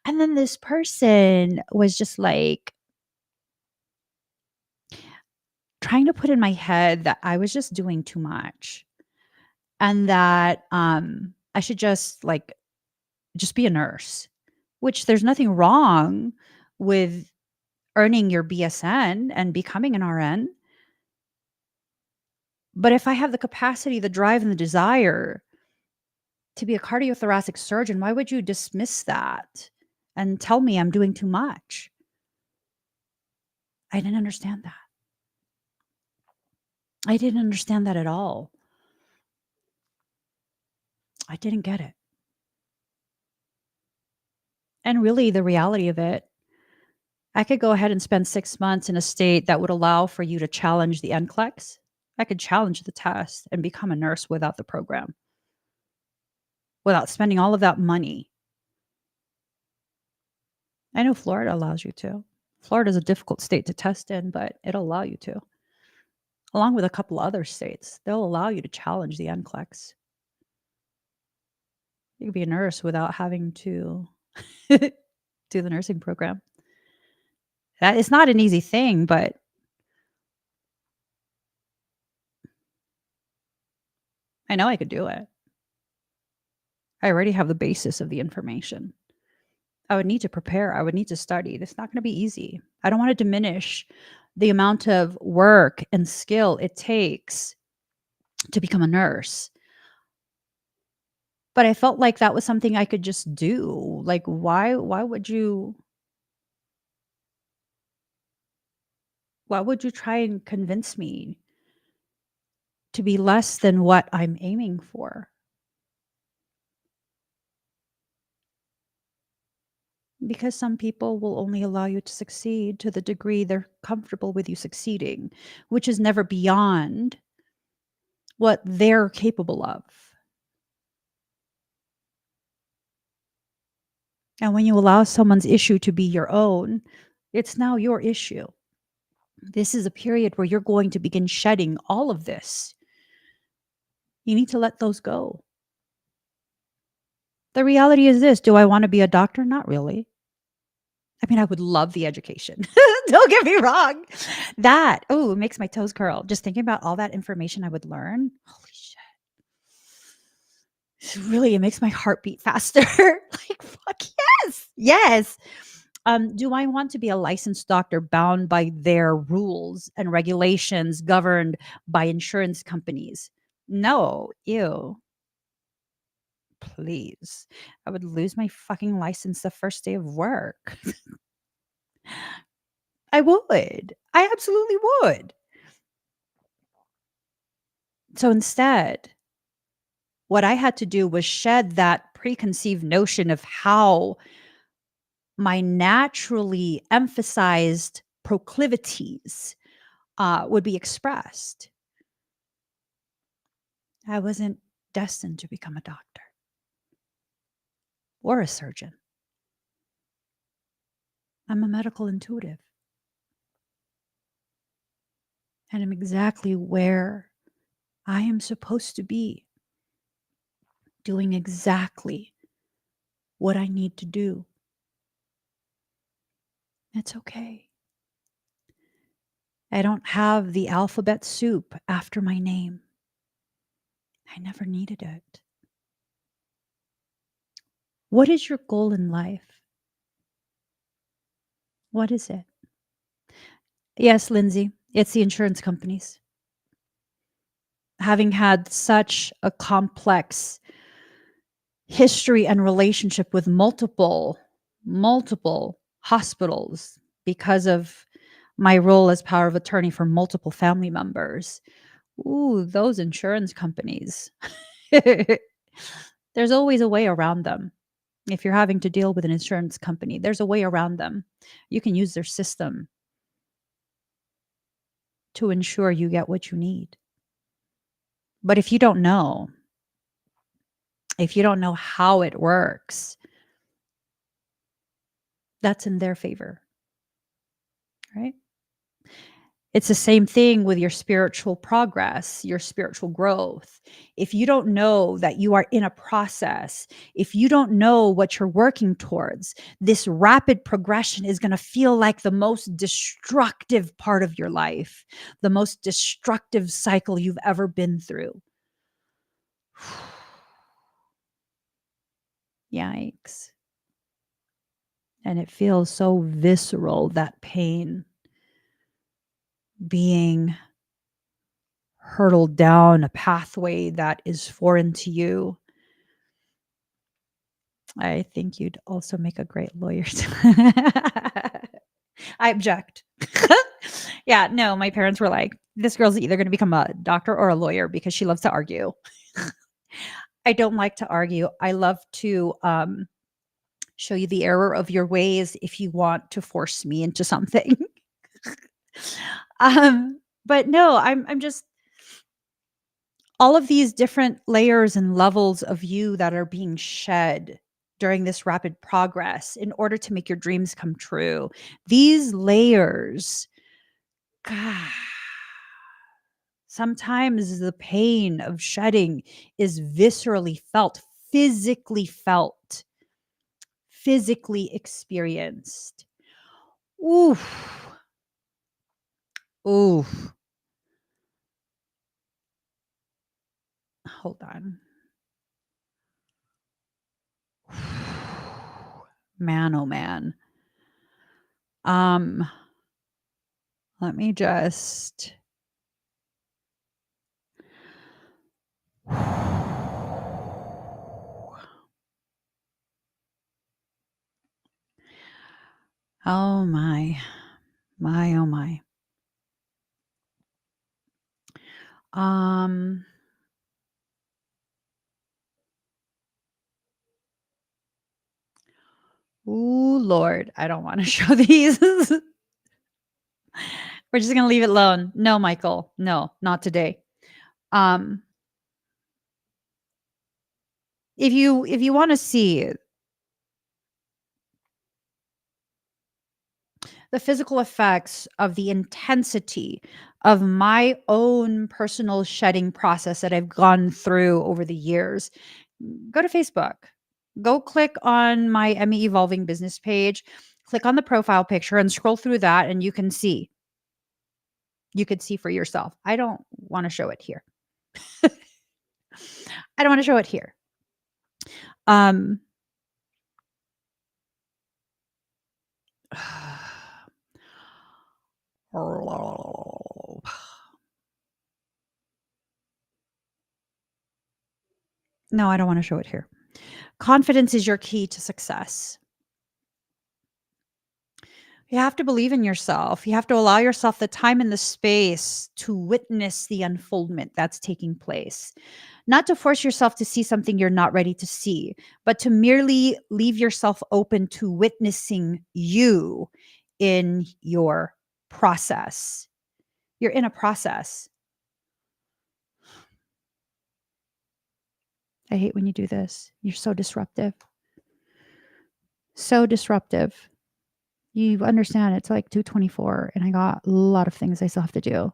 And then this person was just like trying to put in my head that I was just doing too much, and that I should just be a nurse, which there's nothing wrong with earning your BSN and becoming an RN. But if I have the capacity, the drive, and the desire to be a cardiothoracic surgeon, why would you dismiss that and tell me I'm doing too much? I didn't understand that. I didn't understand that at all. I didn't get it. And really, the reality of it, I could go ahead and spend 6 months in a state that would allow for you to challenge the NCLEX. I could challenge the test and become a nurse without the program, without spending all of that money. I know Florida allows you to. Florida is a difficult state to test in, but it'll allow you to. Along with a couple other states, they'll allow you to challenge the NCLEX. You could be a nurse without having to do the nursing program. That is not an easy thing, but I know I could do it. I already have the basis of the information. I would need to prepare. I would need to study. It's not going to be easy. I don't want to diminish the amount of work and skill it takes to become a nurse. But I felt like that was something I could just do. Like why would you try and convince me to be less than what I'm aiming for? Because some people will only allow you to succeed to the degree they're comfortable with you succeeding, which is never beyond what they're capable of. And when you allow someone's issue to be your own, it's now your issue. This is a period where you're going to begin shedding all of this. You need to let those go. The reality is this: do I want to be a doctor? Not really. I mean, I would love the education. Don't get me wrong. That, oh, it makes my toes curl. Just thinking about all that information I would learn. Holy shit. Really, it makes my heart beat faster. Like, fuck yes. Yes. Do I want to be a licensed doctor bound by their rules and regulations governed by insurance companies? No. Ew. Please. I would lose my fucking license the first day of work. I would. I absolutely would. So instead, what I had to do was shed that preconceived notion of how my naturally emphasized proclivities would be expressed. I wasn't destined to become a doctor or a surgeon. I'm a medical intuitive. And I'm exactly where I am supposed to be, doing exactly what I need to do. It's okay. I don't have the alphabet soup after my name. I never needed it. What is your goal in life? What is it? Yes, Lindsay, it's the insurance companies. Having had such a complex history and relationship with multiple hospitals because of my role as power of attorney for multiple family members. Ooh, those insurance companies. There's always a way around them. If you're having to deal with an insurance company, there's a way around them. You can use their system to ensure you get what you need. But if you don't know how it works, that's in their favor, right? It's the same thing with your spiritual progress, your spiritual growth. If you don't know that you are in a process, if you don't know what you're working towards, this rapid progression is going to feel like the most destructive part of your life, the most destructive cycle you've ever been through. Yikes. And it feels so visceral, that pain being hurtled down a pathway that is foreign to you. I think you'd also make a great lawyer. I object. Yeah, no, my parents were like, this girl's either going to become a doctor or a lawyer because she loves to argue. I don't like to argue. I love to show you the error of your ways if you want to force me into something. But no, I'm just all of these different layers and levels of you that are being shed during this rapid progress in order to make your dreams come true. These layers, God, sometimes the pain of shedding is viscerally felt, physically felt, physically experienced. Oof. Oof. Hold on. Man, oh man. Um, let me just. Oh my. My, oh my. Um, ooh, Lord, I don't want to show these. We're just gonna leave it alone. No, Michael. No, not today. Um, if you want to see the physical effects of the intensity of my own personal shedding process that I've gone through over the years, go to Facebook. Go click on my Emmy Evolving Business page, click on the profile picture and scroll through that, and you can see. You could see for yourself. I don't want to show it here. I don't want to show it here. Um, no, I don't want to show it here. Confidence is your key to success. You have to believe in yourself. You have to allow yourself the time and the space to witness the unfoldment that's taking place. Not to force yourself to see something you're not ready to see, but to merely leave yourself open to witnessing you in your process. You're in a process. I hate when you do this. You're so disruptive. So disruptive. You understand it's like 2:24 and I got a lot of things I still have to do.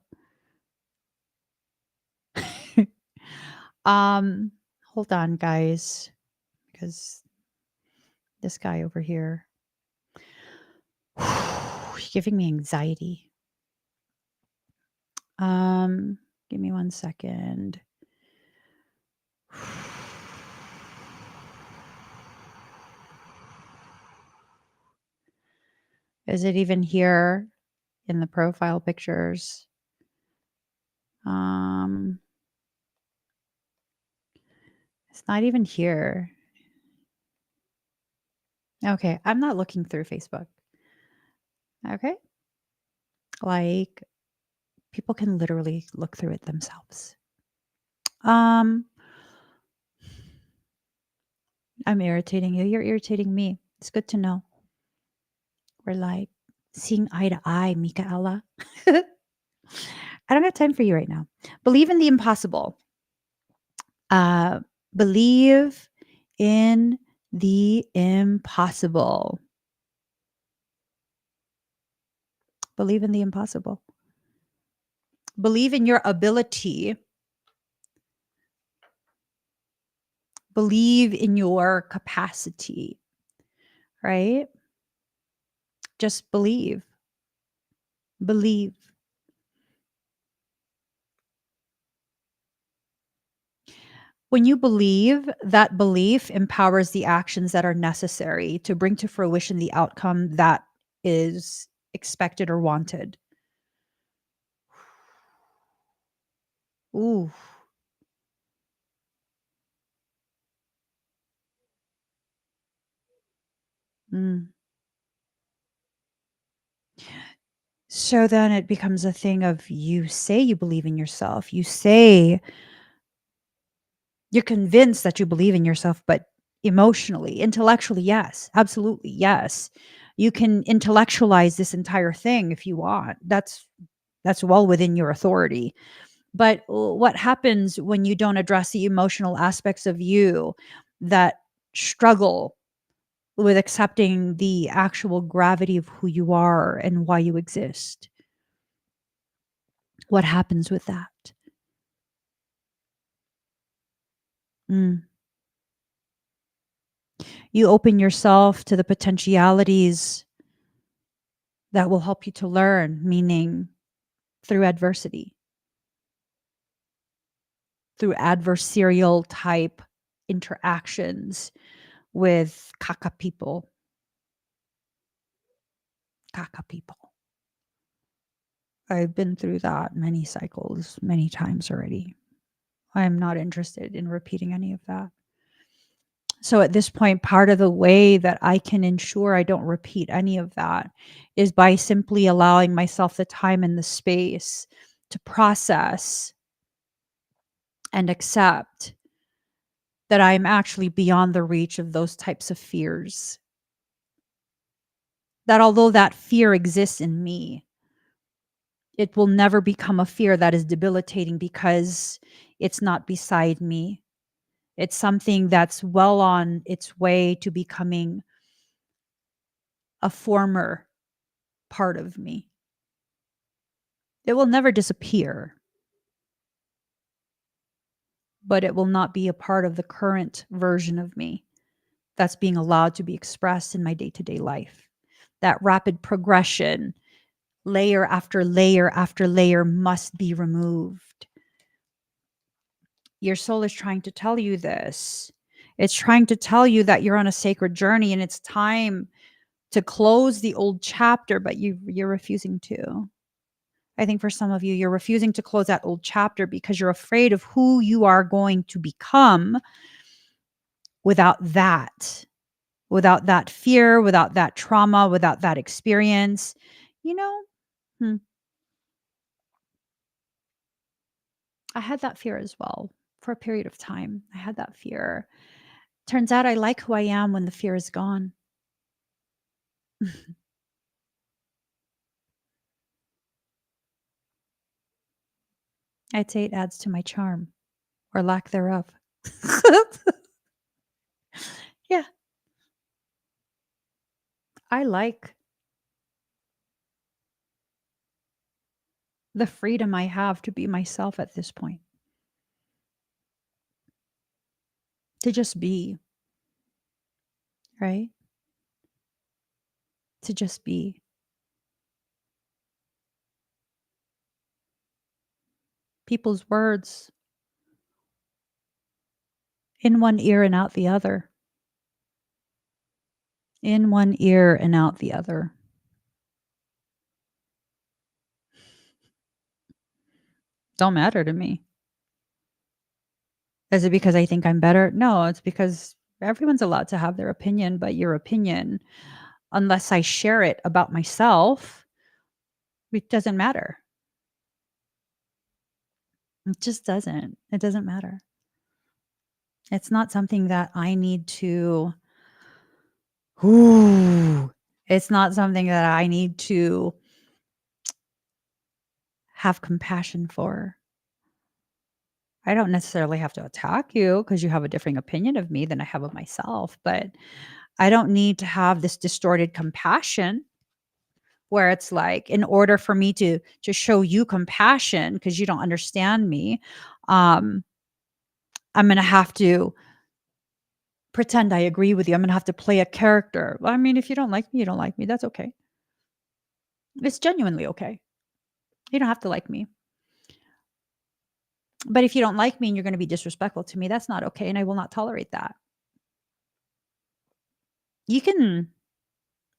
um hold on guys because this guy over here he's giving me anxiety. Give me 1 second. Is it even here in the profile pictures? Um, it's not even here. Okay, I'm not looking through Facebook. Okay. Like people can literally look through it themselves. Um, I'm irritating you. You're irritating me. It's good to know. We're like seeing eye to eye, Michaela. I don't have time for you right now. Believe in the impossible. Uh, believe in the impossible. Believe in the impossible. Believe in your ability. Believe in your capacity, right? Just believe. Believe. When you believe, that belief empowers the actions that are necessary to bring to fruition the outcome that is expected or wanted. Ooh. Mm. So then it becomes a thing of you say you believe in yourself. You say you're convinced that you believe in yourself, but emotionally, intellectually, yes, absolutely, yes. You can intellectualize this entire thing if you want. That's well within your authority. But what happens when you don't address the emotional aspects of you that struggle with accepting the actual gravity of who you are and why you exist? What happens with that? Mm. You open yourself to the potentialities that will help you to learn, meaning through adversity, through adversarial type interactions with kaka people. Kaka people. I've been through that many cycles, many times already. I am not interested in repeating any of that. So at this point, part of the way that I can ensure I don't repeat any of that is by simply allowing myself the time and the space to process and accept that I'm actually beyond the reach of those types of fears. That although that fear exists in me, it will never become a fear that is debilitating because it's not beside me. It's something that's well on its way to becoming a former part of me. It will never disappear, but it will not be a part of the current version of me that's being allowed to be expressed in my day to day life. That rapid progression, layer after layer after layer, must be removed. Your soul is trying to tell you this. It's trying to tell you that you're on a sacred journey and it's time to close the old chapter, but you're refusing to. I think for some of you, you're refusing to close that old chapter because you're afraid of who you are going to become without that fear, without that trauma, without that experience. You know, hmm, I had that fear as well for a period of time. I had that fear. Turns out I like who I am when the fear is gone. I'd say it adds to my charm or lack thereof. Yeah, I like the freedom I have to be myself at this point, to just be, right? To just be. People's words in one ear and out the other, in one ear and out the other. Don't matter to me. Is it because I think I'm better? No, it's because everyone's allowed to have their opinion, but your opinion, unless I share it about myself, it doesn't matter. It just doesn't. It doesn't matter. It's not something that I need to, ooh, it's not something that I need to have compassion for. I don't necessarily have to attack you because you have a differing opinion of me than I have of myself, but I don't need to have this distorted compassion where it's like in order for me to show you compassion because you don't understand me, um I'm going to have to pretend I agree with you. I'm going to have to play a character. Well, I mean, if you don't like me, you don't like me. That's okay. It's genuinely okay. You don't have to like me. But if you don't like me and you're going to be disrespectful to me, that's not okay and I will not tolerate that. You can,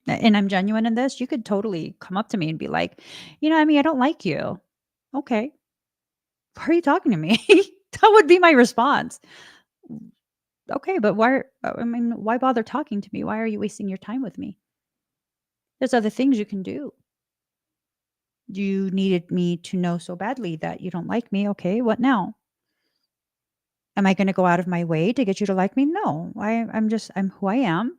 and I'm genuine in this, you could totally come up to me and be like, I mean, I don't like you. Okay. Why are you talking to me? That would be my response. Okay, but why bother talking to me? Why are you wasting your time with me? There's other things you can do. You needed me to know so badly that you don't like me. Okay, what now? Am I going to go out of my way to get you to like me? No, I'm who I am.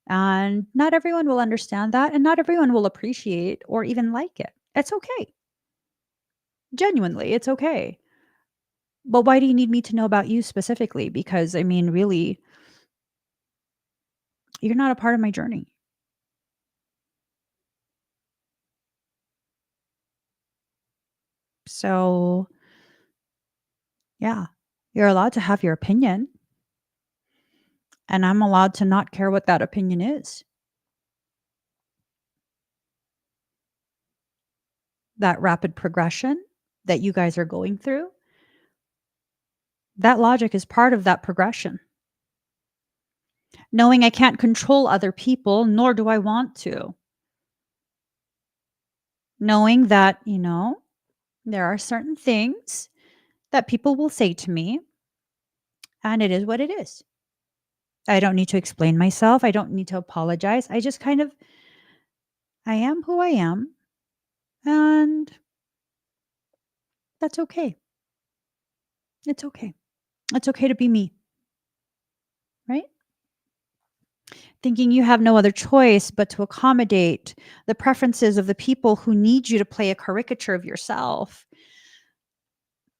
And not everyone will understand that. And not everyone will appreciate or even like it. It's okay. Genuinely, it's okay. But why do you need me to know about you specifically? Because, I mean, really, you're not a part of my journey. So, yeah, you're allowed to have your opinion, and I'm allowed to not care what that opinion is. That rapid progression that you guys are going through, that logic is part of that progression. Knowing I can't control other people, nor do I want to. knowing that, there are certain things that people will say to me, and it is what it is. I don't need to explain myself. I don't need to apologize. I just kind of, I am who I am, and that's okay. It's okay. It's okay to be me, right? Thinking you have no other choice but to accommodate the preferences of the people who need you to play a caricature of yourself.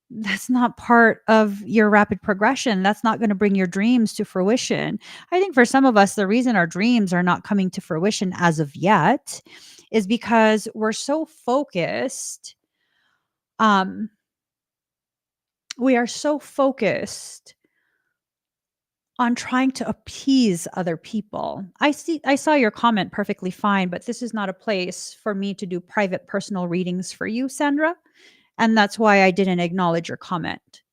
That's not part of your rapid progression. That's not going to bring your dreams to fruition. I think for some of us, the reason our dreams are not coming to fruition as of yet is because we're so focused. Um, we are so focused on trying to appease other people. I saw your comment perfectly fine, but this is not a place for me to do private personal readings for you, Sandra, and that's why I didn't acknowledge your comment.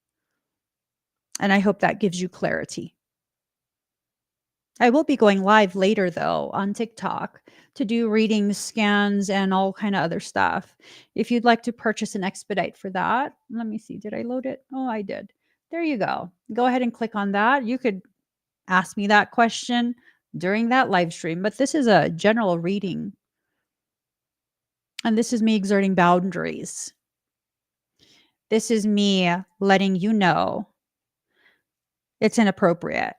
And I hope that gives you clarity. I will be going live later though on TikTok to do readings, scans, and all kind of other stuff. If you'd like to purchase an expedite for that, let me see. Did I load it? Oh, I did. There you go. Go ahead and click on that. You could ask me that question during that live stream, but this is a general reading. And this is me exerting boundaries. This is me letting you know it's inappropriate.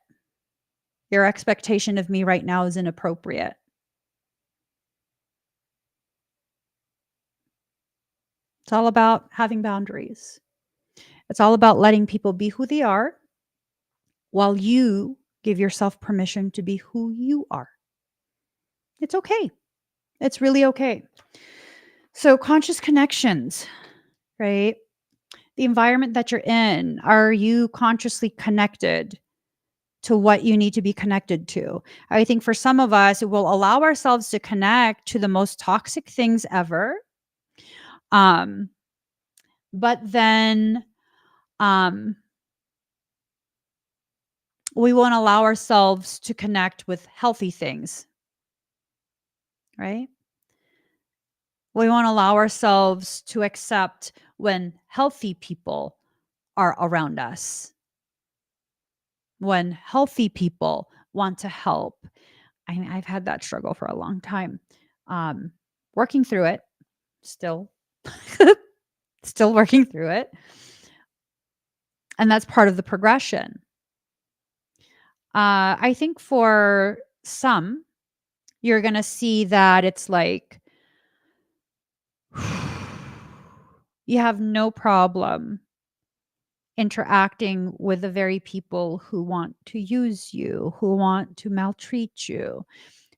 Your expectation of me right now is inappropriate. It's all about having boundaries. It's all about letting people be who they are while you give yourself permission to be who you are. It's okay. It's really okay. So, conscious connections, right? The environment that you're in, are you consciously connected to what you need to be connected to? I think for some of us, it will allow ourselves to connect to the most toxic things ever. Um, but then um, we won't allow ourselves to connect with healthy things, right? We won't allow ourselves to accept when healthy people are around us, when healthy people want to help. I mean, I've had that struggle for a long time. Um, Working through it, still, still working through it. And that's part of the progression. I think for some, you're going to see that it's like you have no problem interacting with the very people who want to use you, who want to maltreat you,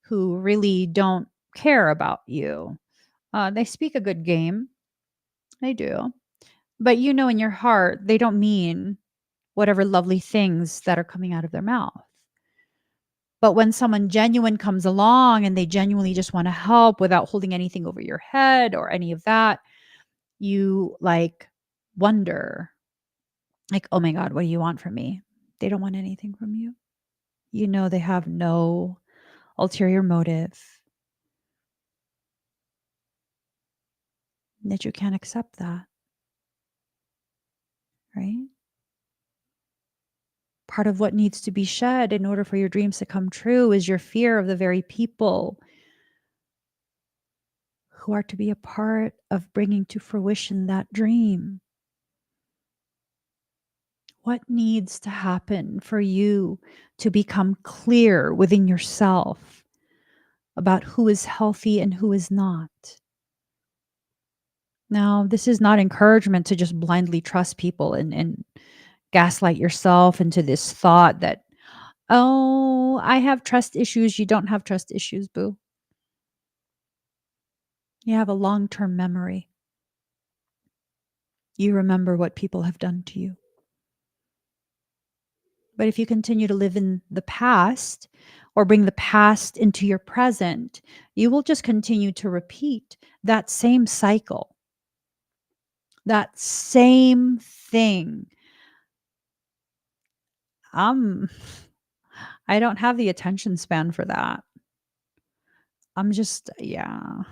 who really don't care about you. They speak a good game. They do. But you know in your heart, they don't mean whatever lovely things that are coming out of their mouth. But when someone genuine comes along and they genuinely just want to help without holding anything over your head or any of that, you like wonder, like, oh my God, what do you want from me? They don't want anything from you. You know, they have no ulterior motive, that you can't accept that, right? Part of what needs to be shed in order for your dreams to come true is your fear of the very people who are to be a part of bringing to fruition that dream. What needs to happen for you to become clear within yourself about who is healthy and who is not? Now, this is not encouragement to just blindly trust people and gaslight yourself into this thought that, oh, I have trust issues. You don't have trust issues, boo. You have a long term memory. You remember what people have done to you. But if you continue to live in the past or bring the past into your present, you will just continue to repeat that same cycle, that same thing. Um, I don't have the attention span for that. I'm just, yeah.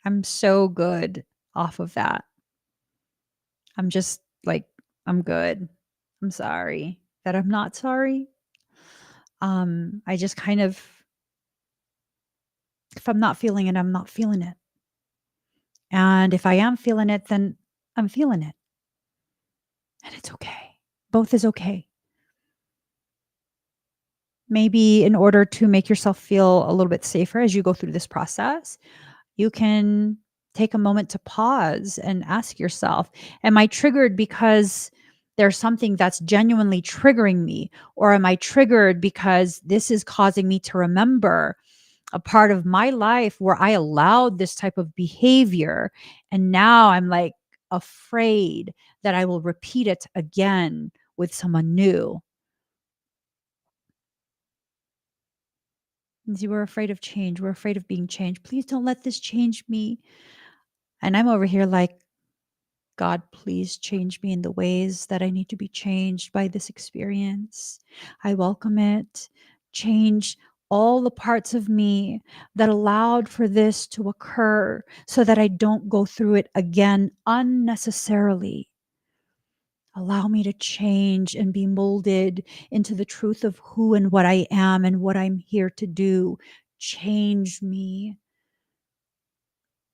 I'm so good off of that. I'm just like, I'm good. I'm sorry that I'm not sorry. I just kind of, if I'm not feeling it, I'm not feeling it. And if I am feeling it, then I'm feeling it. And it's okay. Both is okay. Maybe in order to make yourself feel a little bit safer as you go through this process, you can take a moment to pause and ask yourself, am I triggered because there's something that's genuinely triggering me? Or am I triggered because this is causing me to remember a part of my life where I allowed this type of behavior? And now I'm like afraid that I will repeat it again with someone new. You were afraid of change. We're afraid of being changed. Please don't let this change me. And I'm over here like, God, please change me in the ways that I need to be changed by this experience. I welcome it. Change all the parts of me that allowed for this to occur so that I don't go through it again unnecessarily. Allow me to change and be molded into the truth of who and what I am and what I'm here to do. Change me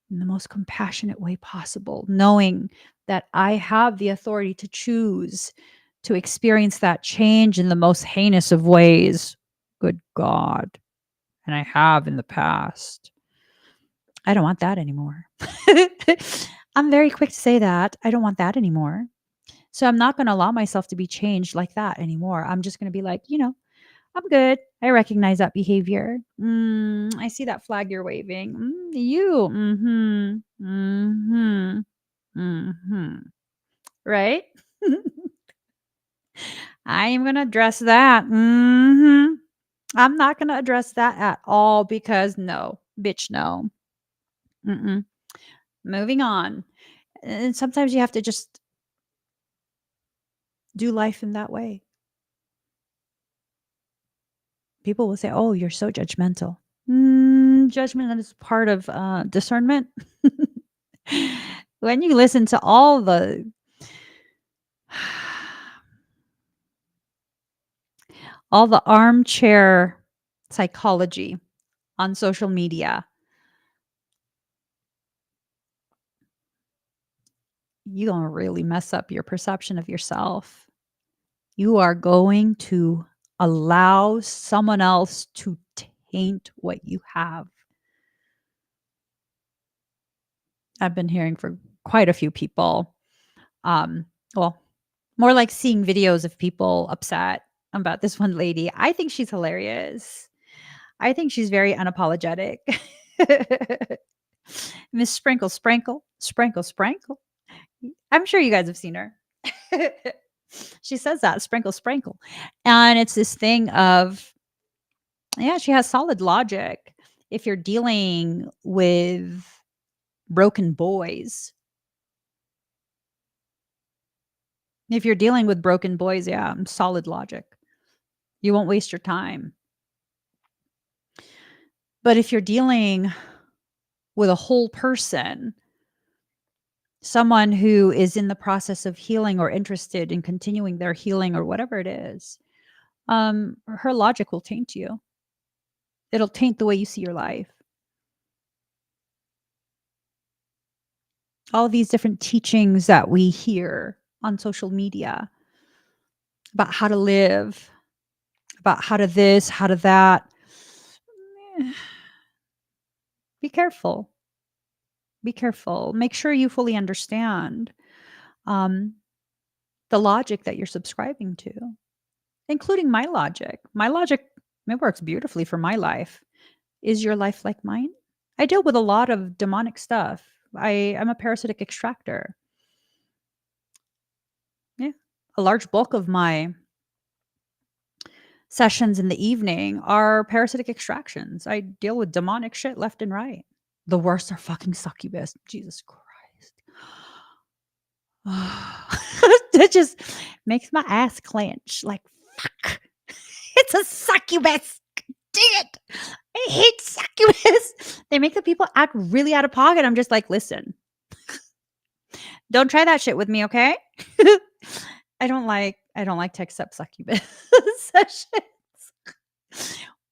in the most compassionate way possible, knowing that I have the authority to choose to experience that change in the most heinous of ways. Good God. And I have in the past. I don't want that anymore. I'm very quick to say that. I don't want that anymore. So I'm not going to allow myself to be changed like that anymore. I'm just going to be like, I'm good. I recognize that behavior. I see that flag you're waving. You. Right? I am going to address that. I'm not going to address that at all because no, bitch, no. Mm-mm. Moving on. And sometimes you have to just do life in that way. People will say, "Oh, you're so judgmental." Judgment is part of discernment. When you listen to all the armchair psychology on social media, you're gonna really mess up your perception of yourself. You are going to allow someone else to taint what you have. I've been hearing for quite a few people. Well, more like seeing videos of people upset about this one lady. I think she's hilarious. I think she's very unapologetic. Miss Sprinkle, Sprinkle, Sprinkle, Sprinkle. I'm sure you guys have seen her. She says that, Sprinkle, Sprinkle. And it's this thing of, yeah, she has solid logic. If you're dealing with broken boys, yeah, solid logic. You won't waste your time. But if you're dealing with a whole person, someone who is in the process of healing or interested in continuing their healing or whatever it is, her logic will taint you. It'll taint the way you see your life. All these different teachings that we hear on social media about how to live, about how to this, how to that. Be careful. Be careful. Make sure you fully understand um, the logic that you're subscribing to, including my logic. My logic, it works beautifully for my life. Is your life like mine? I deal with a lot of demonic stuff. I'm a parasitic extractor. Yeah. A large bulk of my sessions in the evening are parasitic extractions. I deal with demonic shit left and right. The worst are fucking succubus. Jesus Christ. That just makes my ass clench. Like, fuck. It's a succubus. Dang it. I hate succubus. They make the people act really out of pocket. I'm just like, listen, don't try that shit with me, okay? I don't like to accept succubus sessions.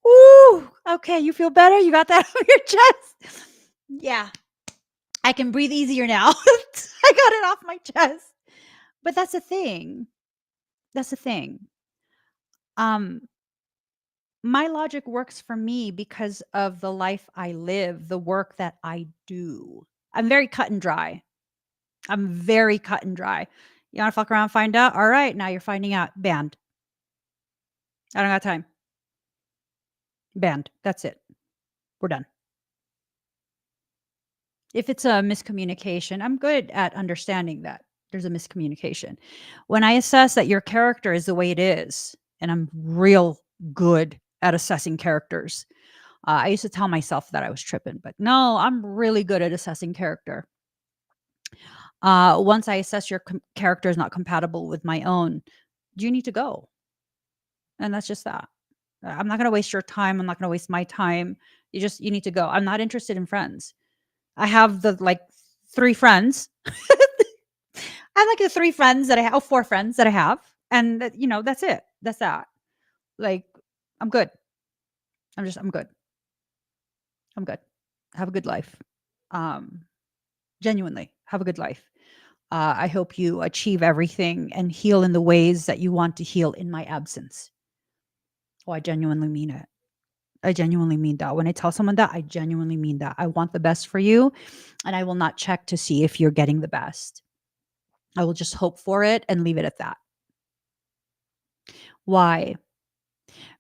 Ooh, okay, you feel better? You got that on your chest? Yeah. I can breathe easier now. I got it off my chest. But that's the thing. That's the thing. Um, my logic works for me because of the life I live, the work that I do. I'm very cut and dry. I'm very cut and dry. You wanna fuck around, find out? All right, now you're finding out. Banned. I don't got time. Banned. That's it. We're done. If it's a miscommunication, I'm good at understanding that there's a miscommunication. When I assess that your character is the way it is, and I'm real good at assessing characters. I used to tell myself that I was tripping, but no, I'm really good at assessing character. Once I assess your character is not compatible with my own, you need to go. And that's just that. I'm not going to waste your time. I'm not going to waste my time. You need to go. I'm not interested in friends. I have the like 3 friends. I like the 3 friends that I have, oh, 4 friends that I have. And that, that's it. That's that. Like, I'm good. I'm good. I'm good. Have a good life. Um, Genuinely, have a good life. I hope you achieve everything and heal in the ways that you want to heal in my absence. Oh, I genuinely mean it. I genuinely mean that. When I tell someone that, I genuinely mean that. I want the best for you, and I will not check to see if you're getting the best. I will just hope for it and leave it at that. Why?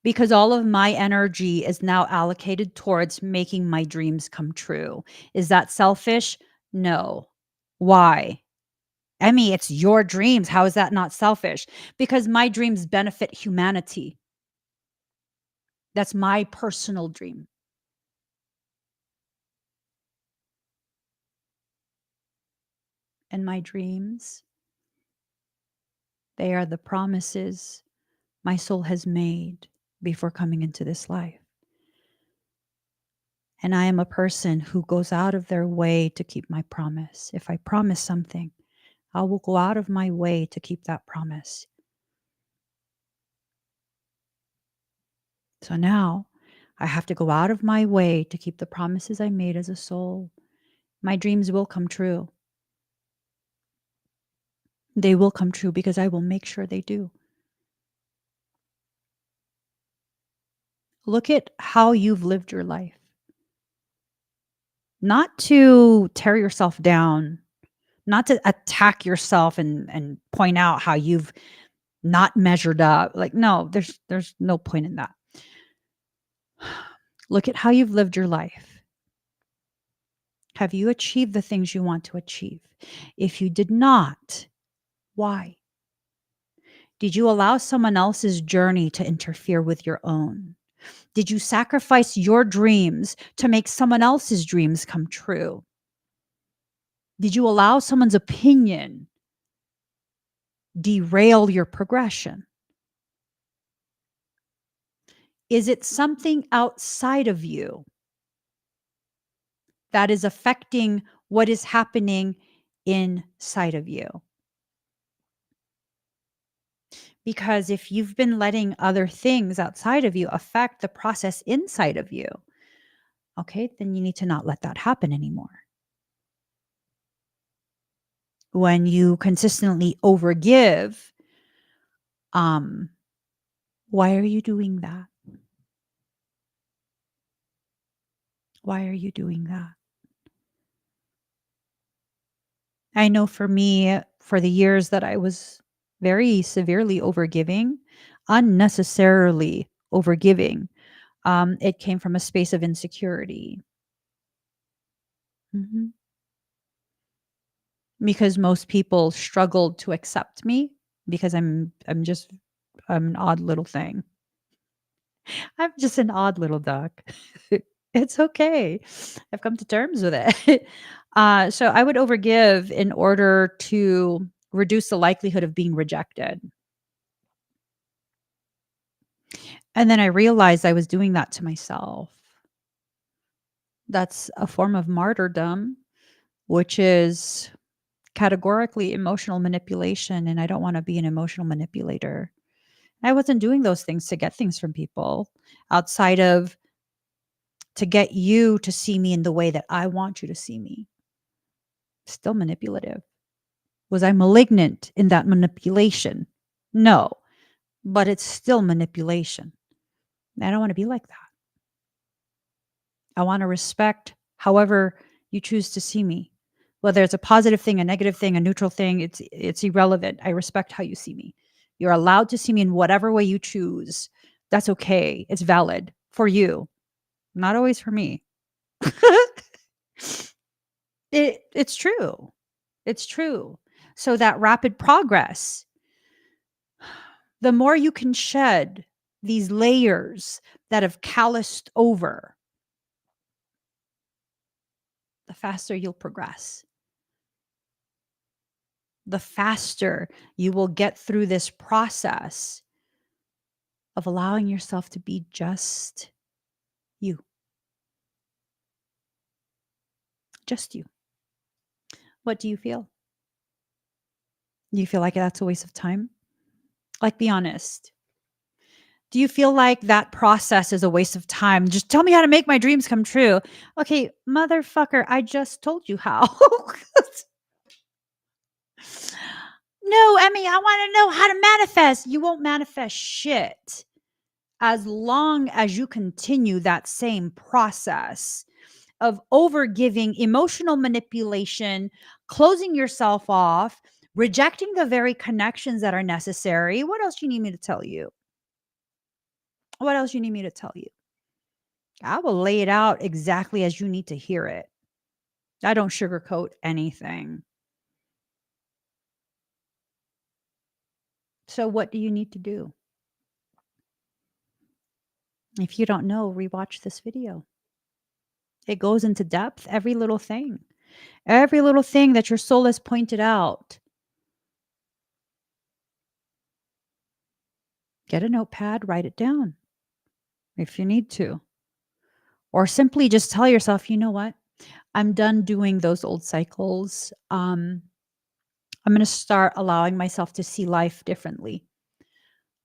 Because all of my energy is now allocated towards making my dreams come true. Is that selfish? No. Why? Emmy, it's your dreams. How is that not selfish? Because my dreams benefit humanity. That's my personal dream. And my dreams, they are the promises my soul has made before coming into this life. And I am a person who goes out of their way to keep my promise. If I promise something, I will go out of my way to keep that promise. So now I have to go out of my way to keep the promises I made as a soul. My dreams will come true. They will come true because I will make sure they do. Look at how you've lived your life. Not to tear yourself down, not to attack yourself and point out how you've not measured up. Like, no, there's no point in that. Look at how you've lived your life. Have you achieved the things you want to achieve? If you did not, why? Did you allow someone else's journey to interfere with your own? Did you sacrifice your dreams to make someone else's dreams come true? Did you allow someone's opinion derail your progression? Is it something outside of you that is affecting what is happening inside of you? Because if you've been letting other things outside of you affect the process inside of you, okay, then you need to not let that happen anymore. When you consistently overgive, why are you doing that? Why are you doing that? I know for me, for the years that I was very severely overgiving, unnecessarily overgiving, it came from a space of insecurity. Mhm. Because most people struggled to accept me because I'm an odd little thing. I'm just an odd little duck. It's okay. I've come to terms with it. So I would overgive in order to reduce the likelihood of being rejected. And then I realized I was doing that to myself. That's a form of martyrdom, which is categorically emotional manipulation. And I don't want to be an emotional manipulator. I wasn't doing those things to get things from people outside of to get you to see me in the way that I want you to see me. Still manipulative. Was I malignant in that manipulation? No, but it's still manipulation. I don't want to be like that. I want to respect however you choose to see me. Whether it's a positive thing, a negative thing, a neutral thing, it's irrelevant. I respect how you see me. You're allowed to see me in whatever way you choose. That's okay. It's valid for you, not always for me. It's true. It's true. So that rapid progress, the more you can shed these layers that have calloused over, the faster you'll progress. The faster you will get through this process of allowing yourself to be just you. Just you. What do you feel? Do you feel like that's a waste of time? Like, be honest. Do you feel like that process is a waste of time? Just tell me how to make my dreams come true. Okay, motherfucker, I just told you how. No, Emmy, I want to know how to manifest. You won't manifest shit as long as you continue that same process of overgiving, emotional manipulation, closing yourself off, rejecting the very connections that are necessary. What else you need me to tell you? What else you need me to tell you? I will lay it out exactly as you need to hear it. I don't sugarcoat anything. So what do you need to do? If you don't know, rewatch this video. It goes into depth, every little thing that your soul has pointed out. Get a notepad, write it down if you need to. Or simply just tell yourself, you know what? I'm done doing those old cycles. I'm going to start allowing myself to see life differently,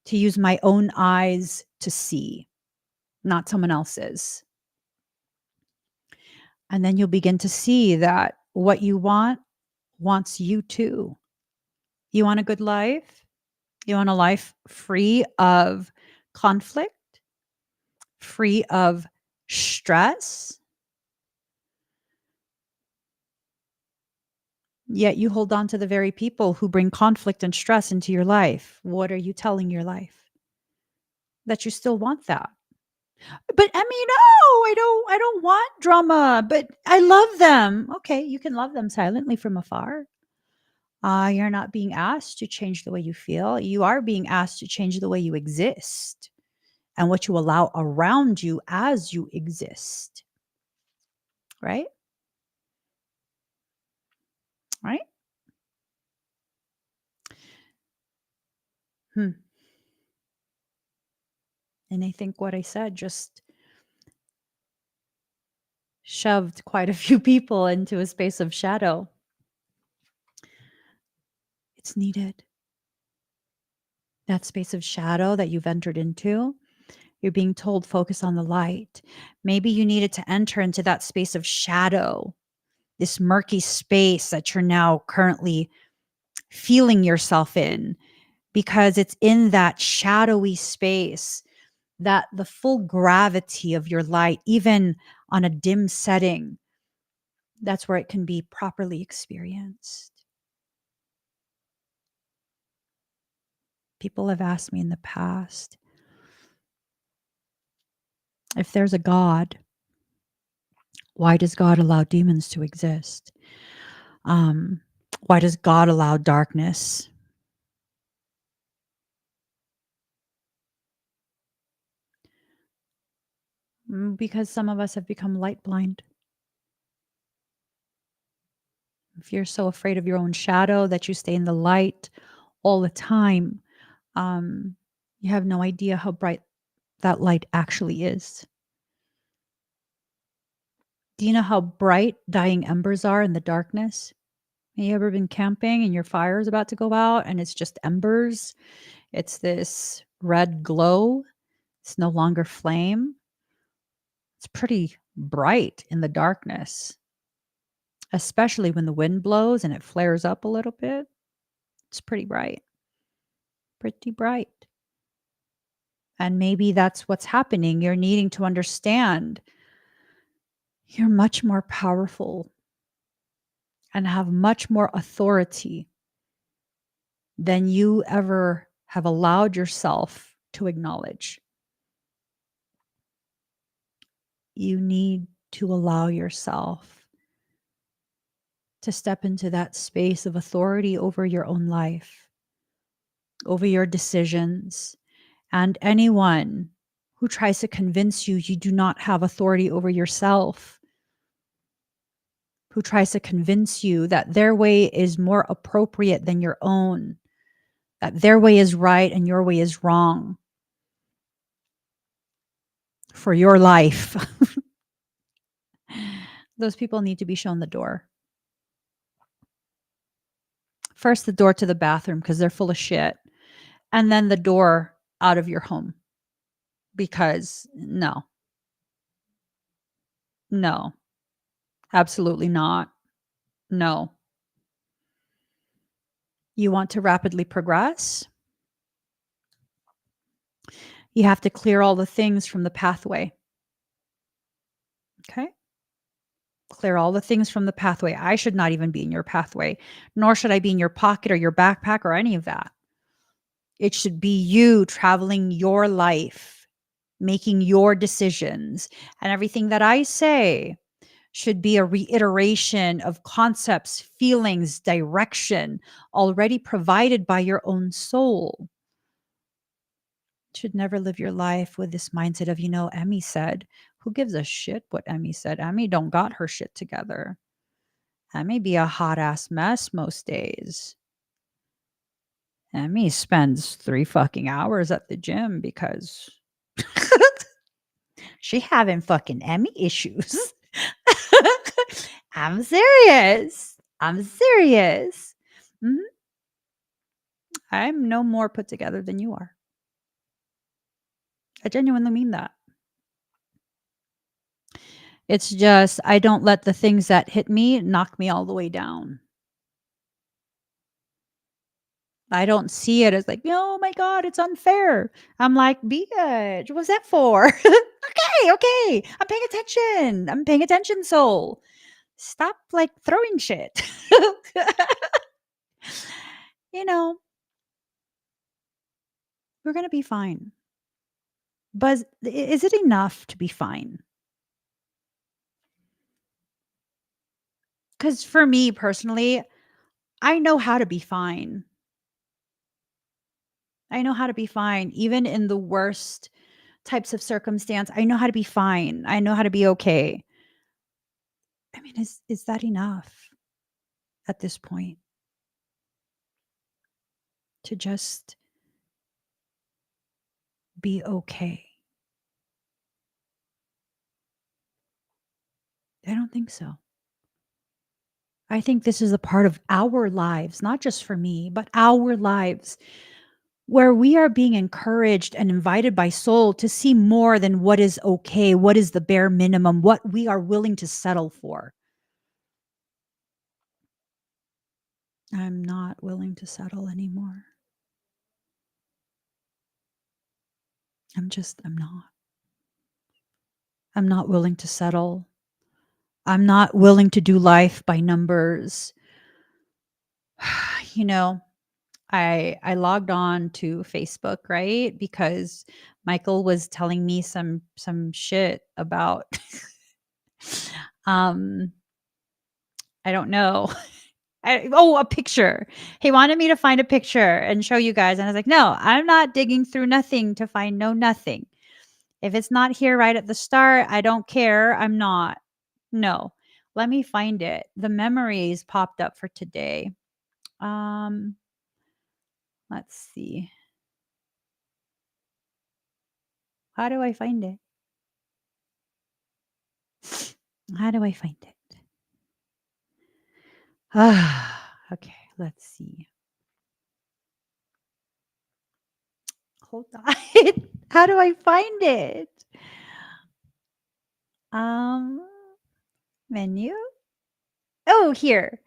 to use my own eyes to see, not someone else's. And then you'll begin to see that what you want wants you too. You want a good life? You want a life free of conflict, free of stress? Yet you hold on to the very people who bring conflict and stress into your life. What are you telling your life? That you still want that. But I mean, no, I don't want drama, but I love them. Okay, you can love them silently from afar. You're not being asked to change the way you feel. You are being asked to change the way you exist and what you allow around you as you exist. Right? Right? Hmm. And I think what I said just shoved quite a few people into a space of shadow. It's needed. That space of shadow that you've entered into, you're being told focus on the light. Maybe you needed to enter into that space of shadow, this murky space that you're now currently feeling yourself in, because it's in that shadowy space that the full gravity of your light, even on a dim setting, that's where it can be properly experienced. People have asked me in the past, if there's a God, why does God allow demons to exist? Um, why does God allow darkness? Because some of us have become light blind. If you're so afraid of your own shadow that you stay in the light all the time, you have no idea how bright that light actually is. Do you know how bright dying embers are in the darkness? Have you ever been camping and your fire is about to go out and it's just embers? It's this red glow. It's no longer flame. It's pretty bright in the darkness, especially when the wind blows and it flares up a little bit. It's pretty bright. Pretty bright. And maybe that's what's happening. You're needing to understand you're much more powerful and have much more authority than you ever have allowed yourself to acknowledge. You need to allow yourself to step into that space of authority over your own life, over your decisions, and anyone who tries to convince you you do not have authority over yourself, who tries to convince you that their way is more appropriate than your own, that their way is right and your way is wrong for your life. Those people need to be shown the door. First, the door to the bathroom because they're full of shit, and then the door out of your home because no, absolutely not. No. You want to rapidly progress? You have to clear all the things from the pathway. Okay? Clear all the things from the pathway. I should not even be in your pathway, nor should I be in your pocket or your backpack or any of that. It should be you traveling your life, making your decisions, and everything that I say should be a reiteration of concepts, feelings, direction already provided by your own soul. Should never live your life with this mindset of, Emmy said, who gives a shit what Emmy said? Emmy don't got her shit together. Emmy be a hot ass mess most days. Emmy spends 3 fucking hours at the gym because she having fucking Emmy issues. I'm serious. I'm serious. Mhm. I'm no more put together than you are. I genuinely mean that. It's just I don't let the things that hit me knock me all the way down. I don't see it as like, oh my God, it's unfair. I'm like, bitch, what's that for? Okay. I'm paying attention. I'm paying attention, soul. Stop like throwing shit. you know, we're going to be fine. But is it enough to be fine? Because for me personally, I know how to be fine. I know how to be fine, even in the worst types of circumstance. I know how to be fine. I know how to be okay. I mean, is that enough at this point to just be okay? I don't think so. I think this is a part of our lives, not just for me, but our lives, where we are being encouraged and invited by soul to see more than what is okay, what is the bare minimum, what we are willing to settle for. I'm not willing to settle anymore. I'm not. I'm not willing to settle. I'm not willing to do life by numbers. you know, I logged on to Facebook, right? Because Michael was telling me some shit about um I don't know. A picture. He wanted me to find a picture and show you guys and I was like, "No, I'm not digging through nothing to find no nothing. If it's not here right at the start, I don't care. I'm not. No. Let me find it. The memories popped up for today. Um let's see. How do I find it? How do I find it? Okay, let's see. Hold on. How do I find it? Um, Menu. Oh, here.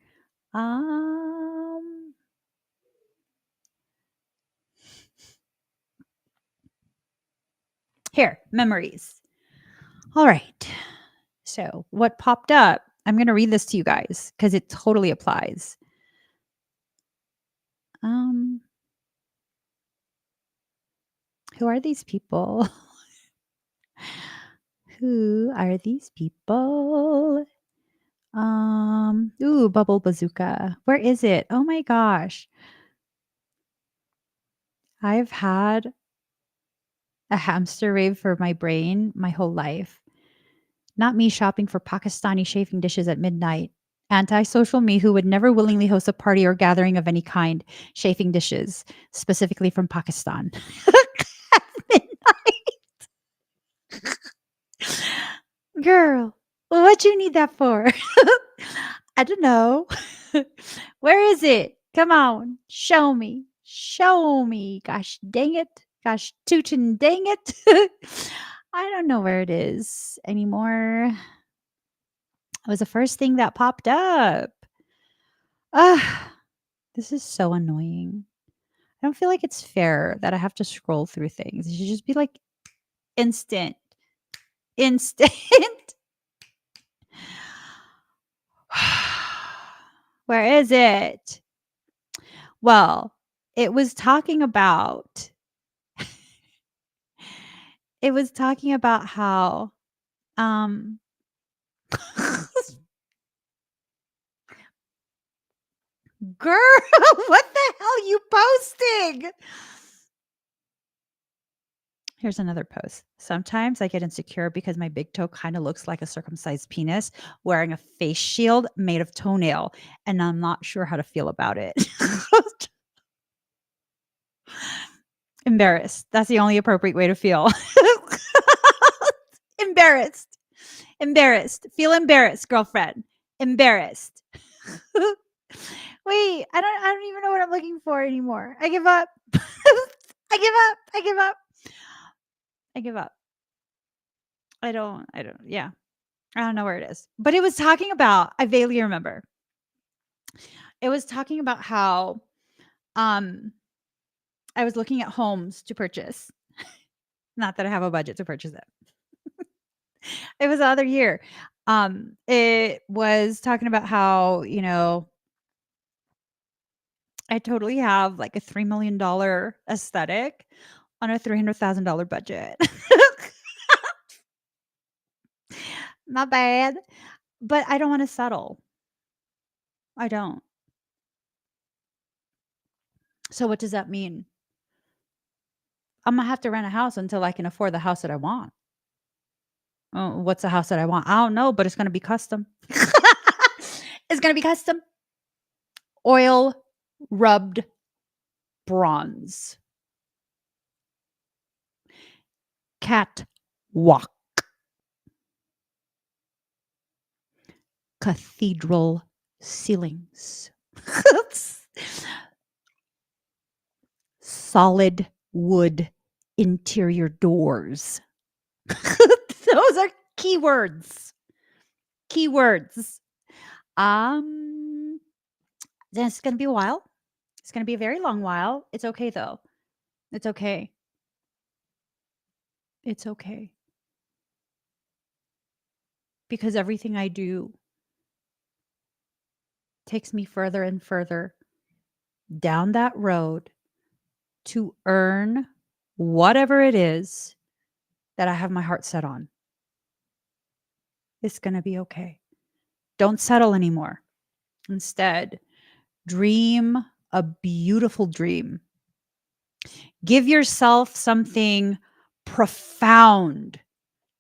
Um, Here, memories. All right. So, what popped up? I'm going to read this to you guys because it totally applies. Um, who are these people? Who are these people? Ooh, Bubble Bazooka. Where is it? Oh my gosh. I've had a hamster rave for my brain my whole life. Not me shopping for Pakistani chafing dishes at midnight. Antisocial me who would never willingly host a party or gathering of any kind. Chafing dishes, specifically from Pakistan. At midnight. Girl, what you need that for? I don't know. Where is it? Come on, show me. Show me. Gosh dang it. Gosh tootin' dang it. I don't know where it is anymore. It was the first thing that popped up. Ah, this is so annoying. I don't feel like it's fair that I have to scroll through things. It should just be like instant. Instant. Where is it? Well, it was talking about it was talking about how um girl, what the hell you posting? Here's another post. Sometimes I get insecure because my big toe kind of looks like a circumcised penis wearing a face shield made of toenail, and I'm not sure how to feel about it. Embarrassed. That's the only appropriate way to feel. Embarrassed. Embarrassed. Feel embarrassed, girlfriend. Embarrassed. Wait, I don't even know what I'm looking for anymore. I give up. I give up. I give up. I give up. I don't yeah. I don't know where it is. But it was talking about, I vaguely remember. It was talking about how um I was looking at homes to purchase. Not that I have a budget to purchase it. It was the other year. It was talking about how, I totally have like a $3 million aesthetic on a $300,000 budget. Not bad, but I don't want to settle. I don't. So what does that mean? I'm gonna have to rent a house until I can afford the house that I want. Oh, what's the house that I want? I don't know, but it's gonna be custom. It's gonna be custom. Oil rubbed bronze. Catwalk. Cathedral ceilings. Solid wood interior doors. Those are keywords. Keywords. Um, then it's gonna be a while. It's gonna be a very long while. It's okay though. It's okay. It's okay. Because everything I do takes me further and further down that road to earn whatever it is that I have my heart set on. It's gonna be okay. Don't settle anymore. Instead, dream a beautiful dream. Give yourself something profound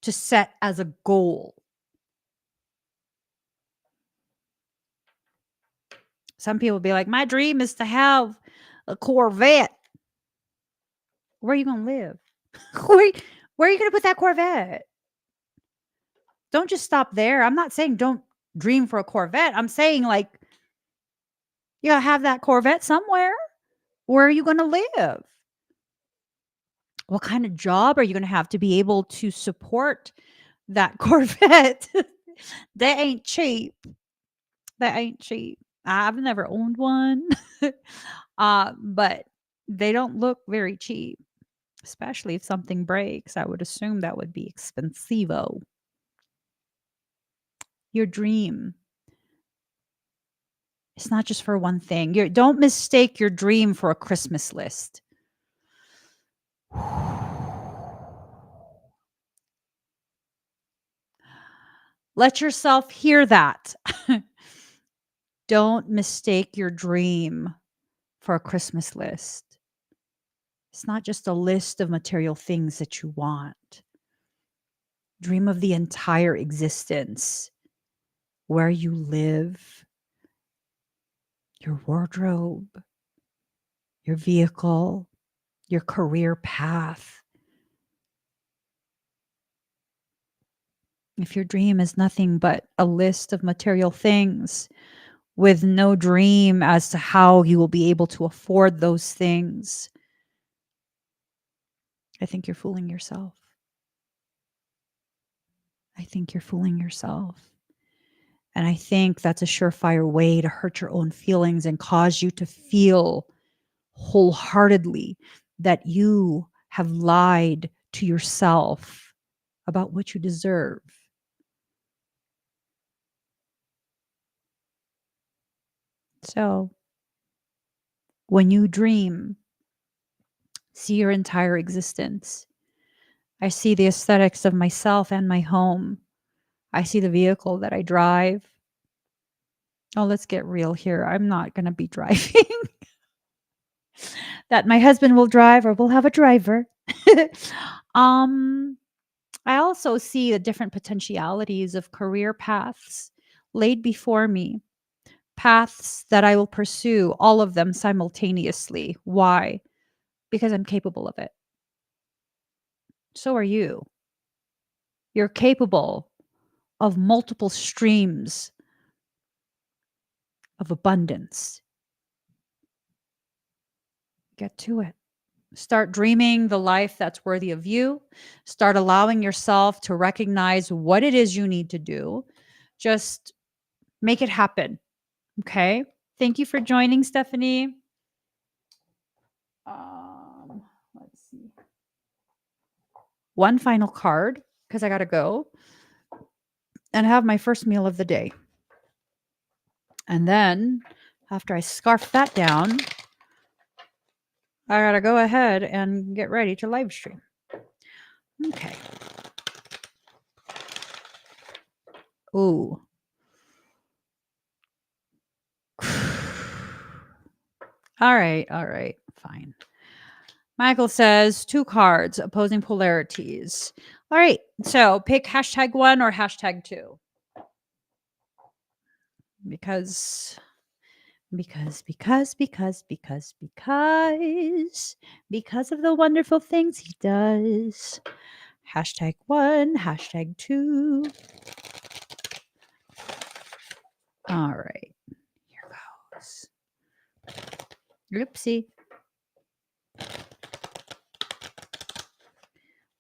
to set as a goal. Some people be like, my dream is to have a Corvette. Where are you going to live? Where are you going to put that Corvette? Don't just stop there. I'm not saying don't dream for a Corvette. I'm saying, like, you gotta have that Corvette somewhere. Where are you going to live? What kind of job are you going to have to be able to support that Corvette? That ain't cheap. That ain't cheap. I've never owned one. But they don't look very cheap, especially if something breaks. I would assume that would be expensivo. Your dream. It's not just for one thing. Don't mistake your dream for a Christmas list. Let yourself hear that. Don't mistake your dream for a Christmas list. It's not just a list of material things that you want. Dream of the entire existence, where you live, your wardrobe, your vehicle, your career path. If your dream is nothing but a list of material things with no dream as to how you will be able to afford those things, I think you're fooling yourself. I think you're fooling yourself. And I think that's a surefire way to hurt your own feelings and cause you to feel wholeheartedly that you have lied to yourself about what you deserve. So, when you dream, see your entire existence. I see the aesthetics of myself and my home. I see the vehicle that I drive. Oh, let's get real here. I'm not going to be driving. That my husband will drive or we'll have a driver. um I also see the different potentialities of career paths laid before me, paths that I will pursue, all of them simultaneously. Why? Because I'm capable of it. So are you. You're capable of multiple streams of abundance. Get to it. Start dreaming the life that's worthy of you. Start allowing yourself to recognize what it is you need to do. Just make it happen. Okay. Thank you for joining, Stephanie. Let's see. One final card because I got to go and have my first meal of the day. And then after I scarf that down, I got to go ahead and get ready to live stream. Okay. Ooh. All right. Fine. Michael says 2 cards, opposing polarities. All right. So pick #1 or #2. Because of the wonderful things he does. #1, #2. All right. Here goes. Oopsie.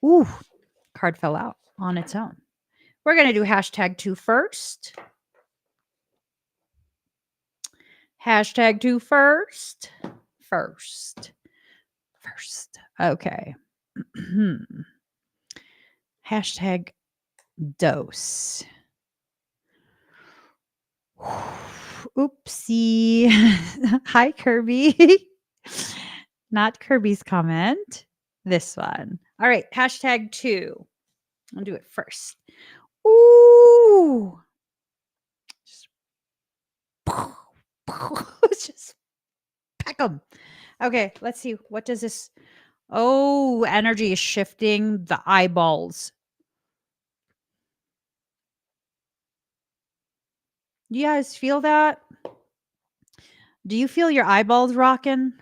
Ooh, card fell out on its own. We're going to do #2 first. #2 first. First. Okay. #dose. Oopsie. Hi, Kirby. Not Kirby's comment. This one. All right. #2. I'll do it first. Ooh. Just pack them. Okay. Let's see. What does this? Oh, energy is shifting the eyeballs. Do you guys feel that? Do you feel your eyeballs rocking?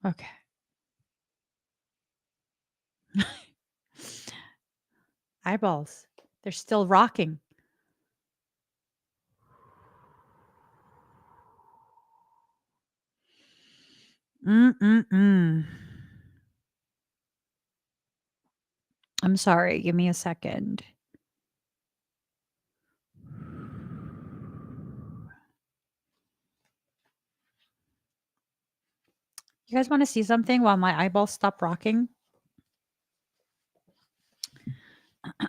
Okay. Eyeballs. They're still rocking. Mm-mm-mm. I'm sorry. Give me a second. You guys want to see something while my eyeballs stop rocking?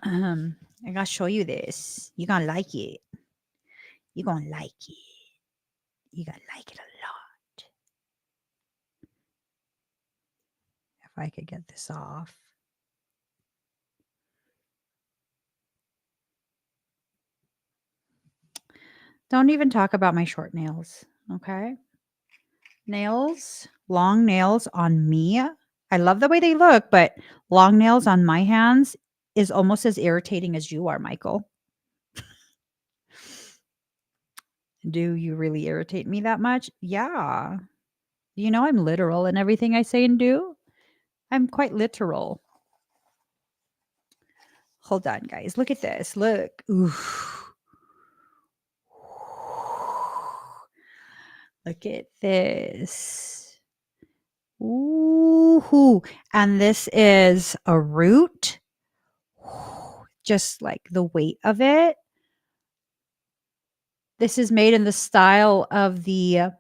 I gotta show you this. You're gonna like it. You're gonna like it. You're gonna like it a lot. If I could get this off. Don't even talk about my short nails. Okay. Nails, long nails on me. I love the way they look, but long nails on my hands is almost as irritating as you are, Michael. Do you really irritate me that much? Yeah. You know, I'm literal in everything I say and do. I'm quite literal. Hold on, guys. Look at this. Look. Ooh. Look at this. Ooh. And this is a root. Just like the weight of it. This is made in the style of the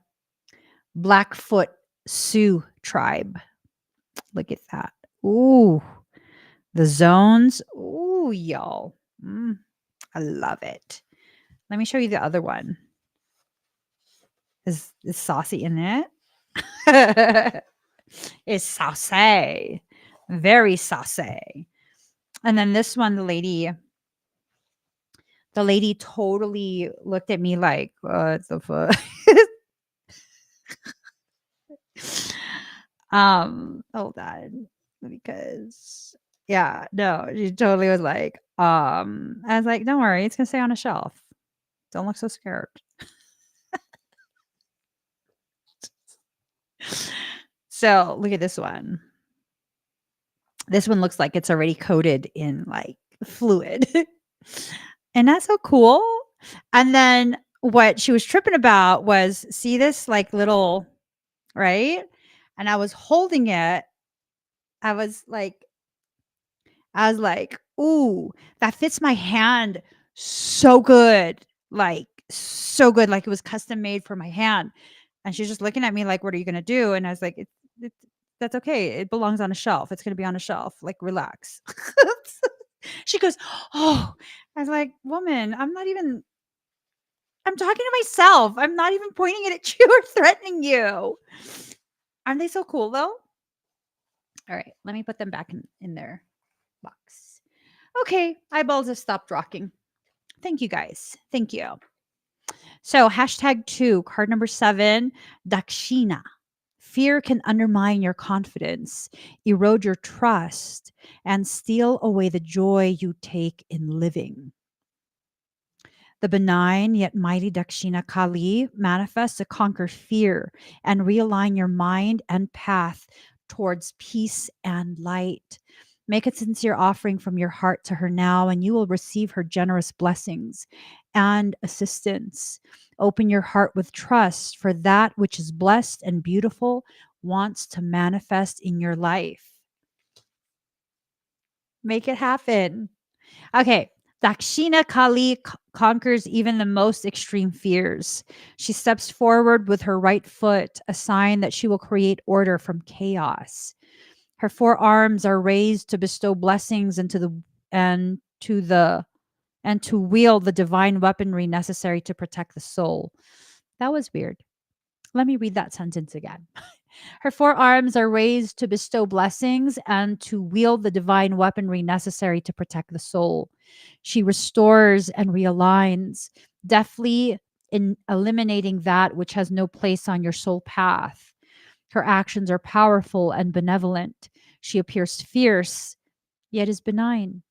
Blackfoot Sioux tribe. Look at that. Ooh. The zones. Ooh, y'all. I love it. Let me show you the other one. Is saucy in it? It's saucy. Very saucy. And then this one, the lady totally looked at me like, what the fuck? Hold on. Because yeah, no, she totally was like, I was like, don't worry, it's gonna stay on a shelf. Don't look so scared. So look at this one. This one looks like it's already coated in like fluid. And that's so cool. And then what she was tripping about was see this like little, right? And I was holding it. I was like, ooh, that fits my hand so good. Like, so good. Like it was custom made for my hand. And she's just looking at me like, what are you going to do? And I was like, it, that's okay. It belongs on a shelf. It's going to be on a shelf. Like, relax. She goes, oh, I was like, woman, I'm talking to myself. I'm not even pointing it at you or threatening you. Aren't they so cool though? All right, let me put them back in their box. Okay, eyeballs have stopped rocking. Thank you guys. Thank you. So, #2, card number 7, Dakshina. Fear can undermine your confidence, erode your trust, and steal away the joy you take in living. The benign yet mighty Dakshina Kali manifests to conquer fear and realign your mind and path towards peace and light. Make a sincere offering from your heart to her now, and you will receive her generous blessings and assistance. Open your heart with trust, for that which is blessed and beautiful wants to manifest in your life. Make it happen. Okay. Dakshina Kali conquers even the most extreme fears. She steps forward with her right foot, a sign that she will create order from chaos. Her forearms are raised to bestow blessings into the and to the and to wield the divine weaponry necessary to protect the soul. That was weird. Let me read that sentence again. Her forearms are raised to bestow blessings and to wield the divine weaponry necessary to protect the soul. She restores and realigns, deftly in eliminating that which has no place on your soul path. Her actions are powerful and benevolent. She appears fierce, yet is benign.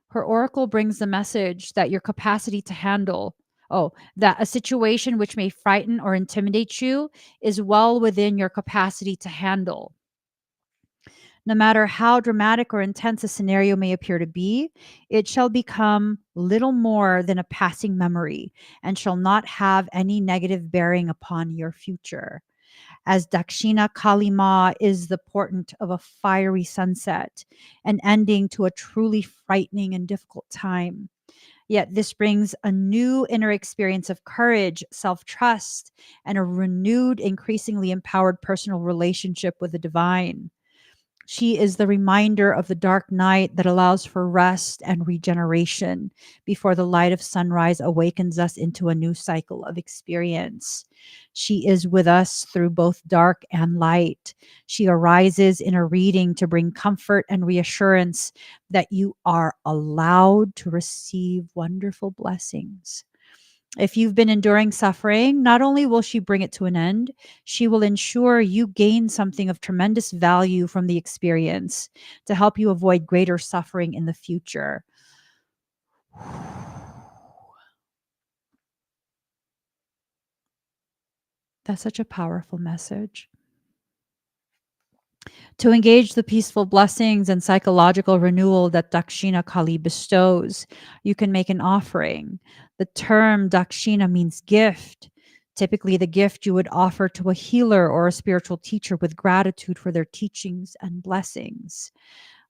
Her oracle brings the message that your capacity to handle Oh, that a situation which may frighten or intimidate you is well within your capacity to handle. No matter how dramatic or intense a scenario may appear to be, it shall become little more than a passing memory and shall not have any negative bearing upon your future. As Dakshina Kalima is the portent of a fiery sunset, an ending to a truly frightening and difficult time. Yet this brings a new inner experience of courage, self trust, and a renewed, increasingly empowered personal relationship with the divine. She is the reminder of the dark night that allows for rest and regeneration before the light of sunrise awakens us into a new cycle of experience. She is with us through both dark and light. She arises in a reading to bring comfort and reassurance that you are allowed to receive wonderful blessings. If you've been enduring suffering, not only will she bring it to an end, she will ensure you gain something of tremendous value from the experience to help you avoid greater suffering in the future. That's such a powerful message. To engage the peaceful blessings and psychological renewal that Dakshina Kali bestows, you can make an offering. The term Dakshina means gift, typically the gift you would offer to a healer or a spiritual teacher with gratitude for their teachings and blessings.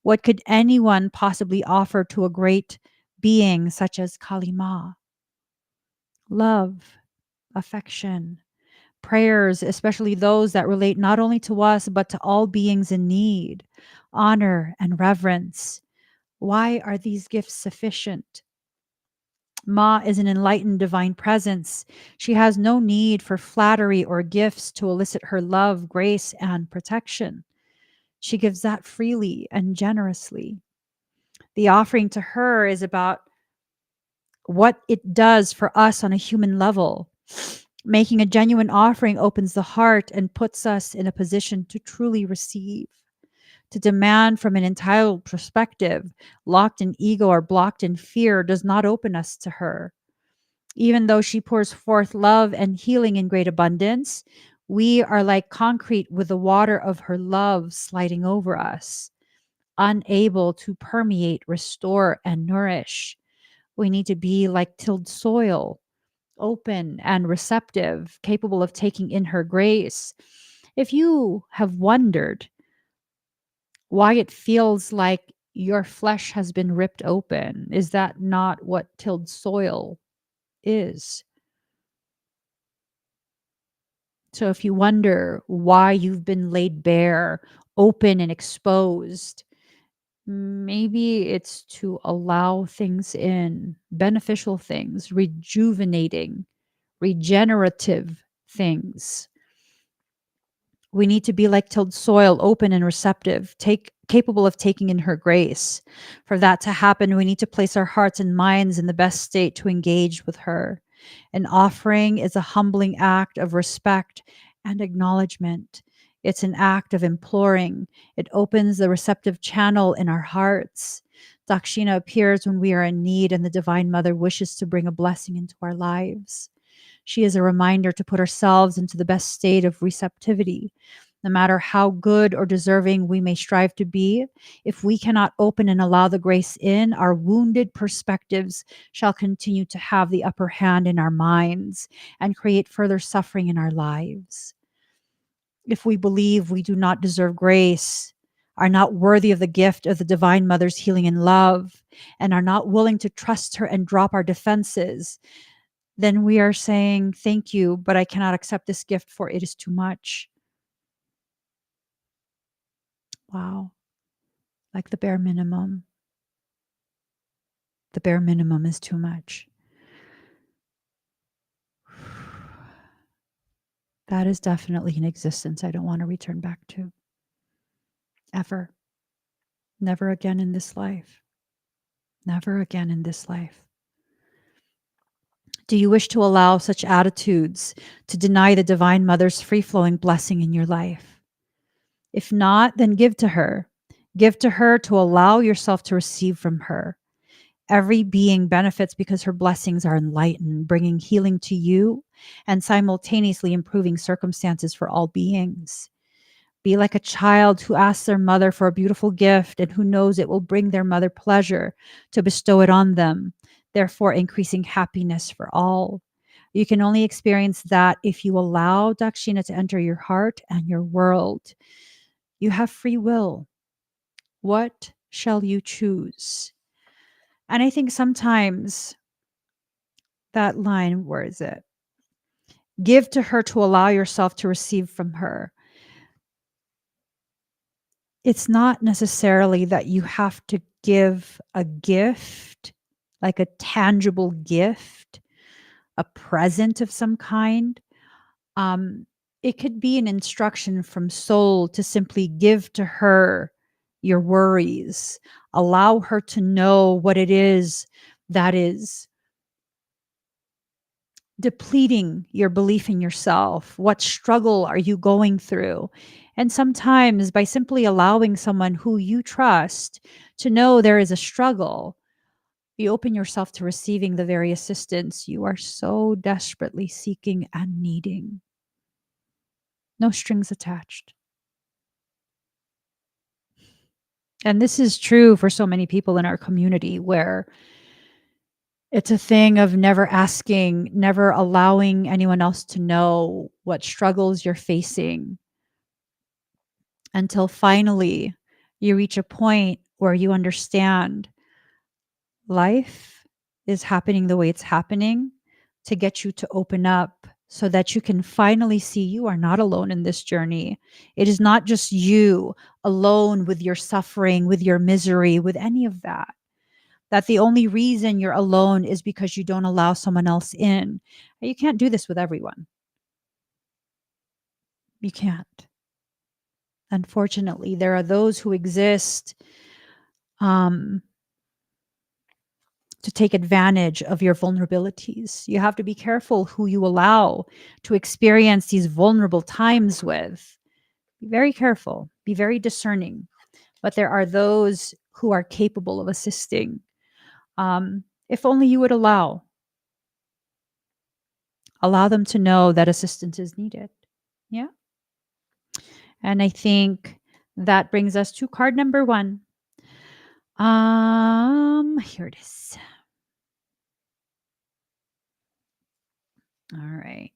What could anyone possibly offer to a great being such as Kali Ma? Love, affection, prayers, especially those that relate not only to us, but to all beings in need, honor and reverence. Why are these gifts sufficient? Ma is an enlightened divine presence. She has no need for flattery or gifts to elicit her love, grace, and protection. She gives that freely and generously. The offering to her is about what it does for us on a human level. Making a genuine offering opens the heart and puts us in a position to truly receive. To demand from an entitled perspective, locked in ego or blocked in fear, does not open us to her. Even though she pours forth love and healing in great abundance, we are like concrete with the water of her love sliding over us, unable to permeate, restore, and nourish. We need to be like tilled soil, open and receptive, capable of taking in her grace. If you have wondered why it feels like your flesh has been ripped open, is that not what tilled soil is? So if you wonder why you've been laid bare, open and exposed, maybe it's to allow things in, beneficial things, rejuvenating, regenerative things. We need to be like tilled soil, open and receptive, capable of taking in her grace. For that to happen, we need to place our hearts and minds in the best state to engage with her. An offering is a humbling act of respect and acknowledgement. It's an act of imploring. It opens the receptive channel in our hearts. Dakshina appears when we are in need, and the Divine Mother wishes to bring a blessing into our lives. She is a reminder to put ourselves into the best state of receptivity. No matter how good or deserving we may strive to be, if we cannot open and allow the grace in, our wounded perspectives shall continue to have the upper hand in our minds and create further suffering in our lives. If we believe we do not deserve grace, are not worthy of the gift of the Divine Mother's healing and love, and are not willing to trust her and drop our defenses, then we are saying, thank you, but I cannot accept this gift for it is too much. Wow. Like the bare minimum. The bare minimum is too much. That is definitely an existence I don't want to return back to. Ever. Never again in this life. Never again in this life. Do you wish to allow such attitudes to deny the Divine Mother's free flowing blessing in your life? If not, then give to her. Give to her to allow yourself to receive from her. Every being benefits because her blessings are enlightened, bringing healing to you and simultaneously improving circumstances for all beings. Be like a child who asks their mother for a beautiful gift and who knows it will bring their mother pleasure to bestow it on them, therefore increasing happiness for all. You can only experience that if you allow Dakshina to enter your heart and your world. You have free will. What shall you choose? And I think sometimes that line, where is it? Give to her to allow yourself to receive from her. It's not necessarily that you have to give a gift, like a tangible gift, a present of some kind. Um, it could be an instruction from soul to simply give to her your worries, allow her to know what it is that is depleting your belief in yourself. What struggle are you going through? And sometimes by simply allowing someone who you trust to know there is a struggle, you open yourself to receiving the very assistance you are so desperately seeking and needing. No strings attached. And this is true for so many people in our community where it's a thing of never asking, never allowing anyone else to know what struggles you're facing until finally you reach a point where you understand life is happening the way it's happening to get you to open up so that you can finally see you are not alone in this journey. It is not just you alone with your suffering, with your misery, with any of that. That the only reason you're alone is because you don't allow someone else in. You can't do this with everyone. You can't. Unfortunately, there are those who exist um, to take advantage of your vulnerabilities. You have to be careful who you allow to experience these vulnerable times with. Be very careful, be very discerning. But there are those who are capable of assisting. If only you would allow them to know that assistance is needed. Yeah. And I think that brings us to card number 1. Here it is. All right.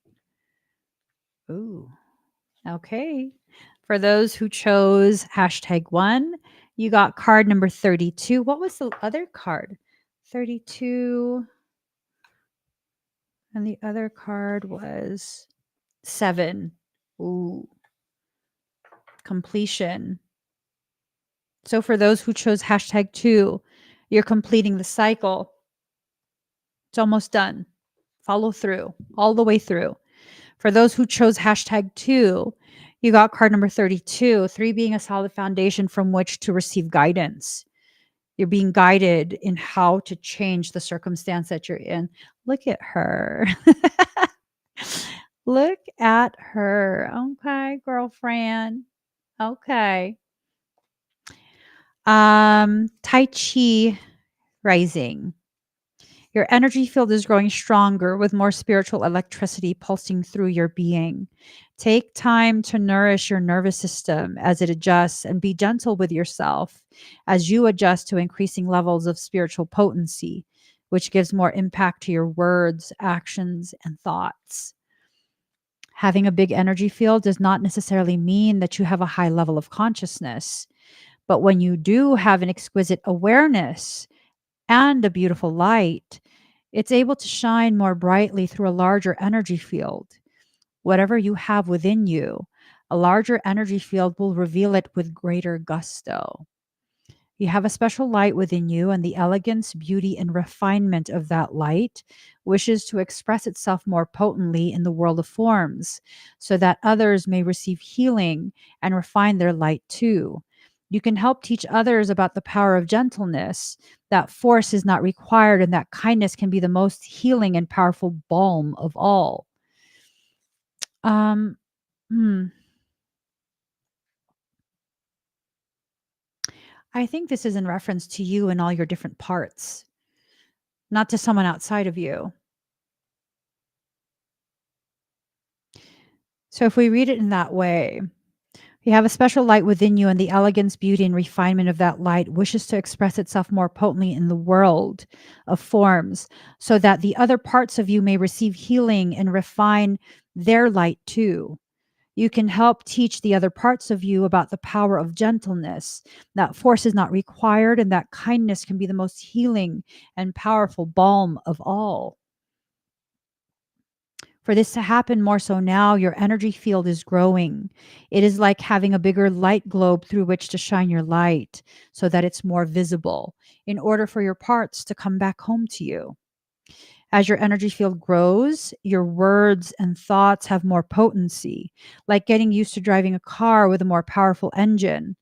Ooh. Okay. For those who chose #1, you got card number 32. What was the other card? 32. And the other card was 7. Ooh. Completion. So for those who chose #2, you're completing the cycle. It's almost done. Follow through all the way through. For those who chose #2, you got card number 32, 3 being a solid foundation from which to receive guidance. You're being guided in how to change the circumstance that you're in. Look at her. Look at her. Okay, girlfriend. Okay. Tai Chi rising. Your energy field is growing stronger with more spiritual electricity pulsing through your being. Take time to nourish your nervous system as it adjusts and be gentle with yourself as you adjust to increasing levels of spiritual potency, which gives more impact to your words, actions, and thoughts. Having a big energy field does not necessarily mean that you have a high level of consciousness. But when you do have an exquisite awareness and a beautiful light, it's able to shine more brightly through a larger energy field. Whatever you have within you, a larger energy field will reveal it with greater gusto. You have a special light within you, and the elegance, beauty, and refinement of that light wishes to express itself more potently in the world of forms so that others may receive healing and refine their light too. You can help teach others about the power of gentleness, that force is not required, and that kindness can be the most healing and powerful balm of all. Um, hmm. I think this is in reference to you and all your different parts. not to someone outside of you. So if we read it in that way, you have a special light within you, and the elegance, beauty, and refinement of that light wishes to express itself more potently in the world of forms so that the other parts of you may receive healing and refine their light too. You can help teach the other parts of you about the power of gentleness, that force is not required, and that kindness can be the most healing and powerful balm of all. For this to happen more so now, your energy field is growing. It is like having a bigger light globe through which to shine your light so that it's more visible in order for your parts to come back home to you. As your energy field grows, your words and thoughts have more potency, like getting used to driving a car with a more powerful engine.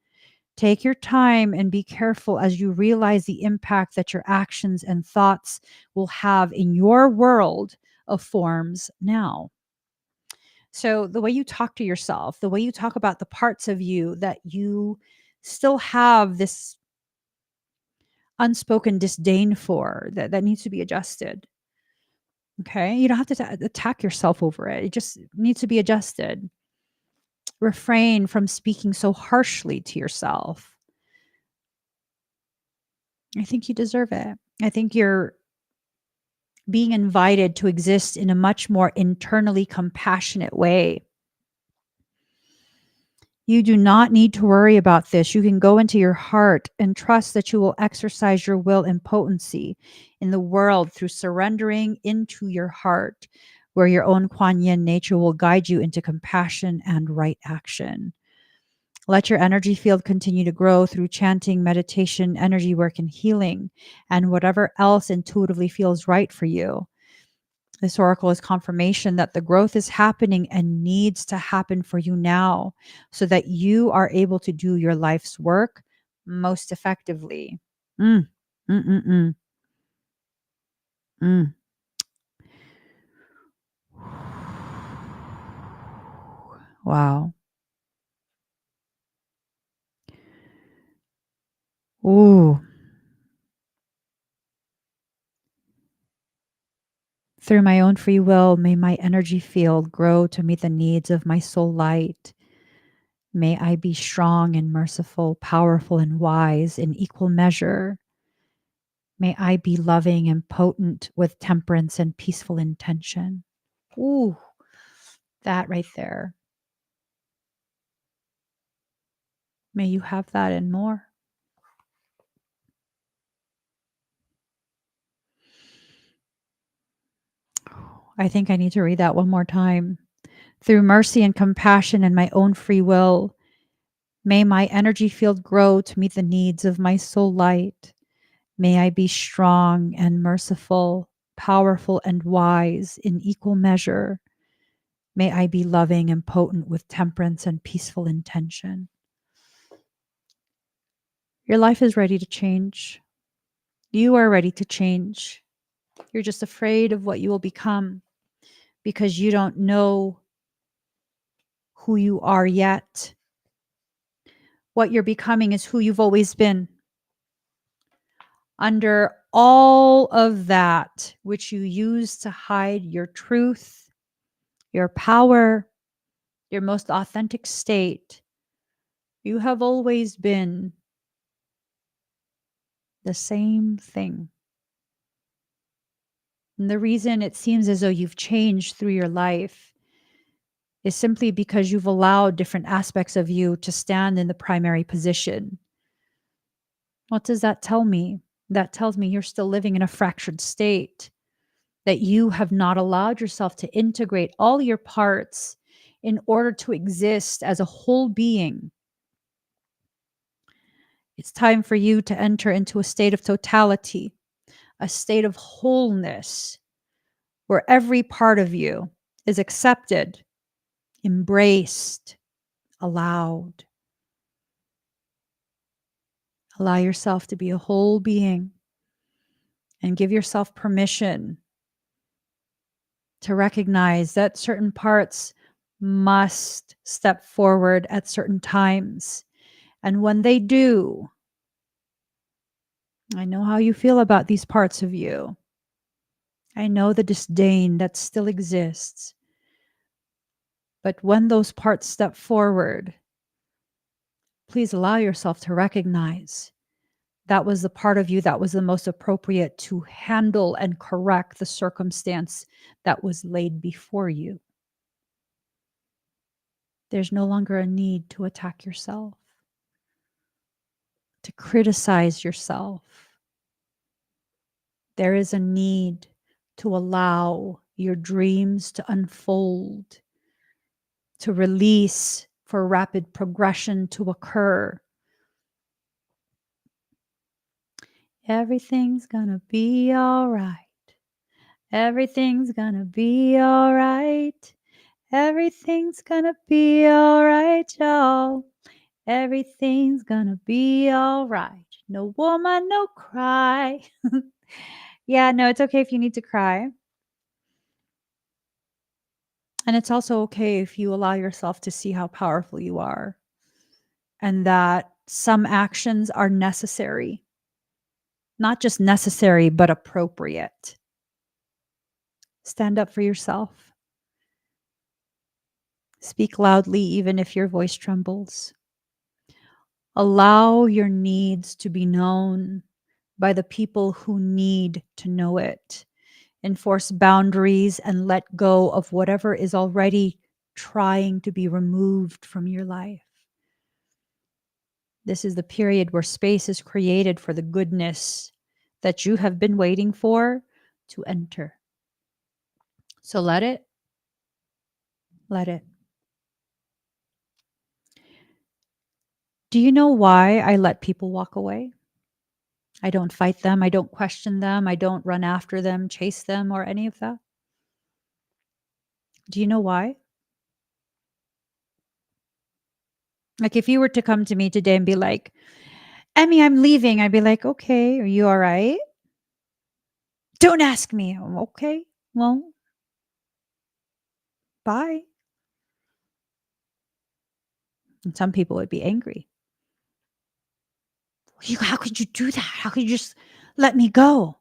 Take your time and be careful as you realize the impact that your actions and thoughts will have in your world of forms now. So, the way you talk to yourself, the way you talk about the parts of you that you still have this unspoken disdain for, that needs to be adjusted. Okay. You don't have to attack yourself over it. It just needs to be adjusted. Refrain from speaking so harshly to yourself. I think you deserve it. I think you're being invited to exist in a much more internally compassionate way. You do not need to worry about this. You can go into your heart and trust that you will exercise your will and potency in the world through surrendering into your heart, where your own Kuan Yin nature will guide you into compassion and right action. Let your energy field continue to grow through chanting, meditation, energy work, and healing, and whatever else intuitively feels right for you. This oracle is confirmation that the growth is happening and needs to happen for you now so that you are able to do your life's work most effectively. Mm, mm, mm, mm, mm. Wow. Ooh. Through my own free will, may my energy field grow to meet the needs of my soul light. May I be strong and merciful, powerful and wise in equal measure. May I be loving and potent with temperance and peaceful intention. Ooh, that right there. May you have that and more. I think I need to read that one more time. Through mercy and compassion and my own free will, may my energy field grow to meet the needs of my soul light. May I be strong and merciful, powerful and wise in equal measure. May I be loving and potent with temperance and peaceful intention. Your life is ready to change. You are ready to change. You're just afraid of what you will become because you don't know who you are yet. What you're becoming is who you've always been. Under all of that, which you use to hide your truth, your power, your most authentic state, you have always been the same thing. And the reason it seems as though you've changed through your life is simply because you've allowed different aspects of you to stand in the primary position. What does that tell me? That tells me you're still living in a fractured state, that you have not allowed yourself to integrate all your parts in order to exist as a whole being. It's time for you to enter into a state of totality, a state of wholeness, where every part of you is accepted, embraced, allowed. Allow yourself to be a whole being and give yourself permission to recognize that certain parts must step forward at certain times. And when they do, I know how you feel about these parts of you. I know the disdain that still exists. But when those parts step forward, please allow yourself to recognize that was the part of you that was the most appropriate to handle and correct the circumstance that was laid before you. There's no longer a need to attack yourself, to criticize yourself. There is a need to allow your dreams to unfold, to release, for rapid progression to occur. Everything's gonna be all right. Everything's gonna be all right. Everything's gonna be all right, y'all. Everything's gonna be all right. No woman, no cry. Yeah, no, it's okay if you need to cry. And it's also okay if you allow yourself to see how powerful you are and that some actions are necessary. Not just necessary, but appropriate. Stand up for yourself. Speak loudly, even if your voice trembles. Allow your needs to be known by the people who need to know it. Enforce boundaries and let go of whatever is already trying to be removed from your life. This is the period where space is created for the goodness that you have been waiting for to enter. So let it. Let it. Do you know why I let people walk away? I don't fight them. I don't question them. I don't run after them, chase them, or any of that. Do you know why? Like, if you were to come to me today and be like, Emmy, I'm leaving, I'd be like, okay, are you all right? Don't ask me. Okay, well, bye. And some people would be angry. How could you do that? How could you just let me go?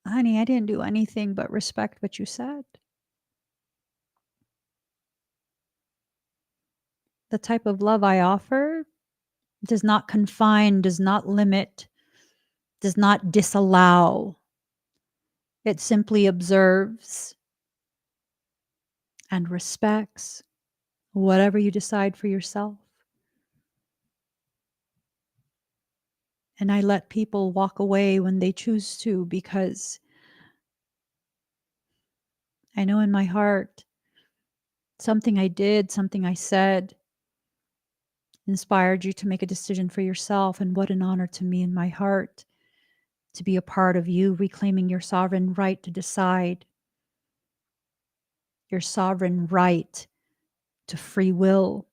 Honey, I didn't do anything but respect what you said. The type of love I offer does not confine, does not limit, does not disallow. It simply observes and respects whatever you decide for yourself. And I let people walk away when they choose to, because I know in my heart something I did, something I said inspired you to make a decision for yourself. And what an honor to me in my heart to be a part of you reclaiming your sovereign right to decide, your sovereign right to free will.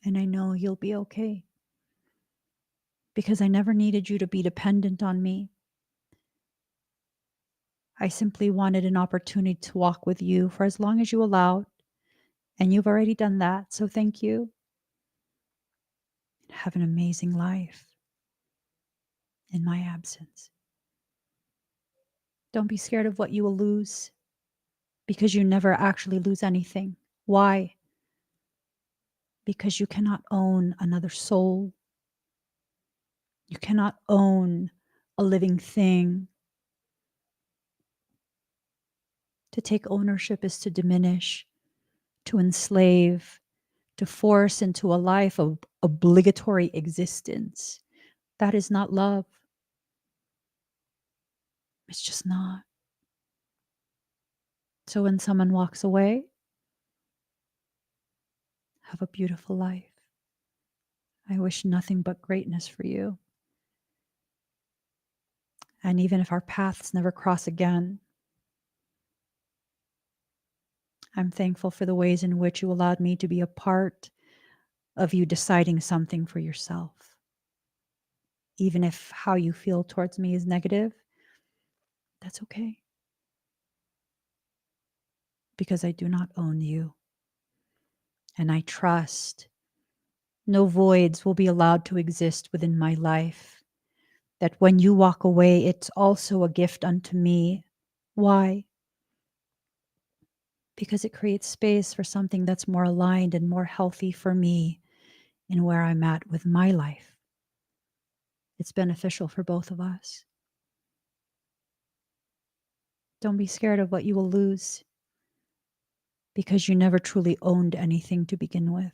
And I know you'll be okay, because I never needed you to be dependent on me. I simply wanted an opportunity to walk with you for as long as you allowed. And you've already done that. So thank you. Have an amazing life in my absence. Don't be scared of what you will lose, because you never actually lose anything. Why? Because you cannot own another soul. You cannot own a living thing. To take ownership is to diminish, to enslave, to force into a life of obligatory existence. That is not love. It's just not. So when someone walks away, have a beautiful life. I wish nothing but greatness for you. And even if our paths never cross again, I'm thankful for the ways in which you allowed me to be a part of you deciding something for yourself. Even if how you feel towards me is negative, that's okay. Because I do not own you. And I trust no voids will be allowed to exist within my life, that when you walk away, it's also a gift unto me. Why? Because it creates space for something that's more aligned and more healthy for me in where I'm at with my life. It's beneficial for both of us. Don't be scared of what you will lose because you never truly owned anything to begin with.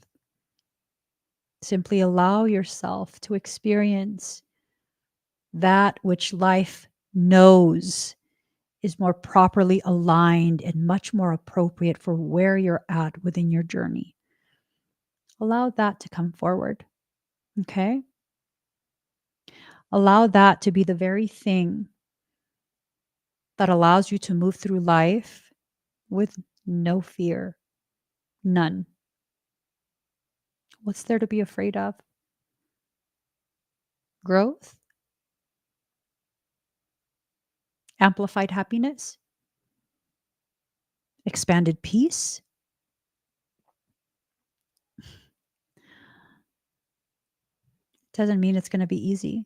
Simply allow yourself to experience that which life knows is more properly aligned and much more appropriate for where you're at within your journey. Allow that to come forward. Okay? Allow that to be the very thing that allows you to move through life with no fear. None. What's there to be afraid of? Growth? Amplified happiness? Expanded peace? Doesn't mean it's going to be easy.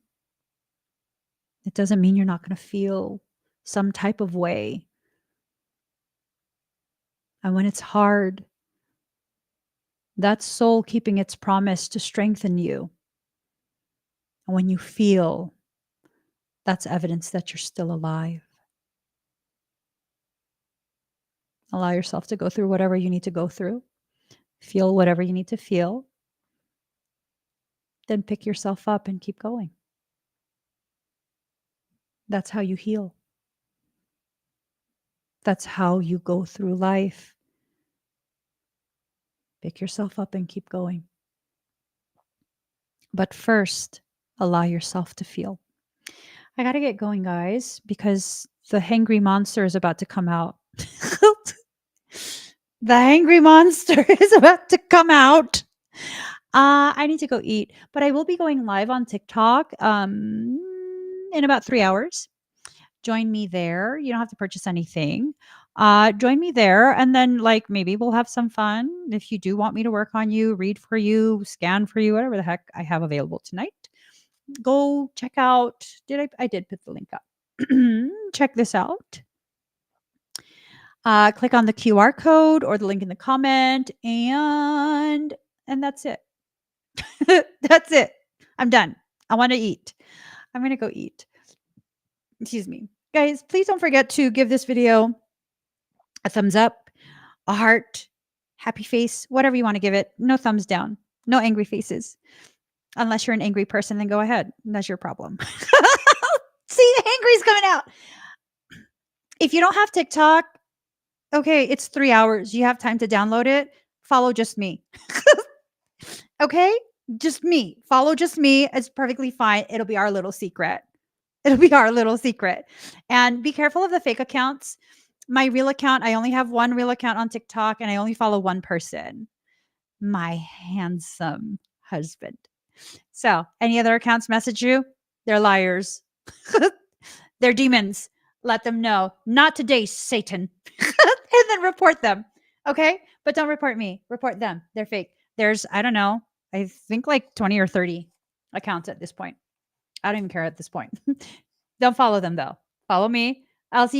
It doesn't mean you're not going to feel some type of way. And when it's hard, that's soul keeping its promise to strengthen you. And when you feel, that's evidence that you're still alive. Allow yourself to go through whatever you need to go through, feel whatever you need to feel, then pick yourself up and keep going. That's how you heal. That's how you go through life. Pick yourself up and keep going. But first, allow yourself to feel. I got to get going, guys, because the hangry monster is about to come out. The hangry monster is about to come out. I need to go eat, but I will be going live on TikTok in about 3 hours. Join me there. You don't have to purchase anything. Join me there, and then like maybe we'll have some fun. If you do want me to work on you, read for you, scan for you, whatever the heck I have available tonight, go check out. I did put the link up. Check this out. Click on the QR code or the link in the comment, and that's it. That's it. I'm done. I want to eat. I'm gonna go eat. Excuse me. Guys, please don't forget to give this video a thumbs up, a heart, happy face, whatever you want to give it. No thumbs down. No angry faces. Unless you're an angry person, then go ahead. That's your problem. See, the angry's coming out. If you don't have TikTok, okay, it's 3 hours. You have time to download it. Follow just me. Okay? Just me. Follow just me. It's perfectly fine. It'll be our little secret. It'll be our little secret. And be careful of the fake accounts. My real account, I only have one real account on TikTok and I only follow one person, my handsome husband. So, any other accounts message you? They're liars. They're demons. Let them know. Not today, Satan. And then report them. Okay? But don't report me. Report them. They're fake. There's, I don't know, I think like 20 or 30 accounts at this point. I don't even care at this point. Don't follow them though. Follow me. I'll see you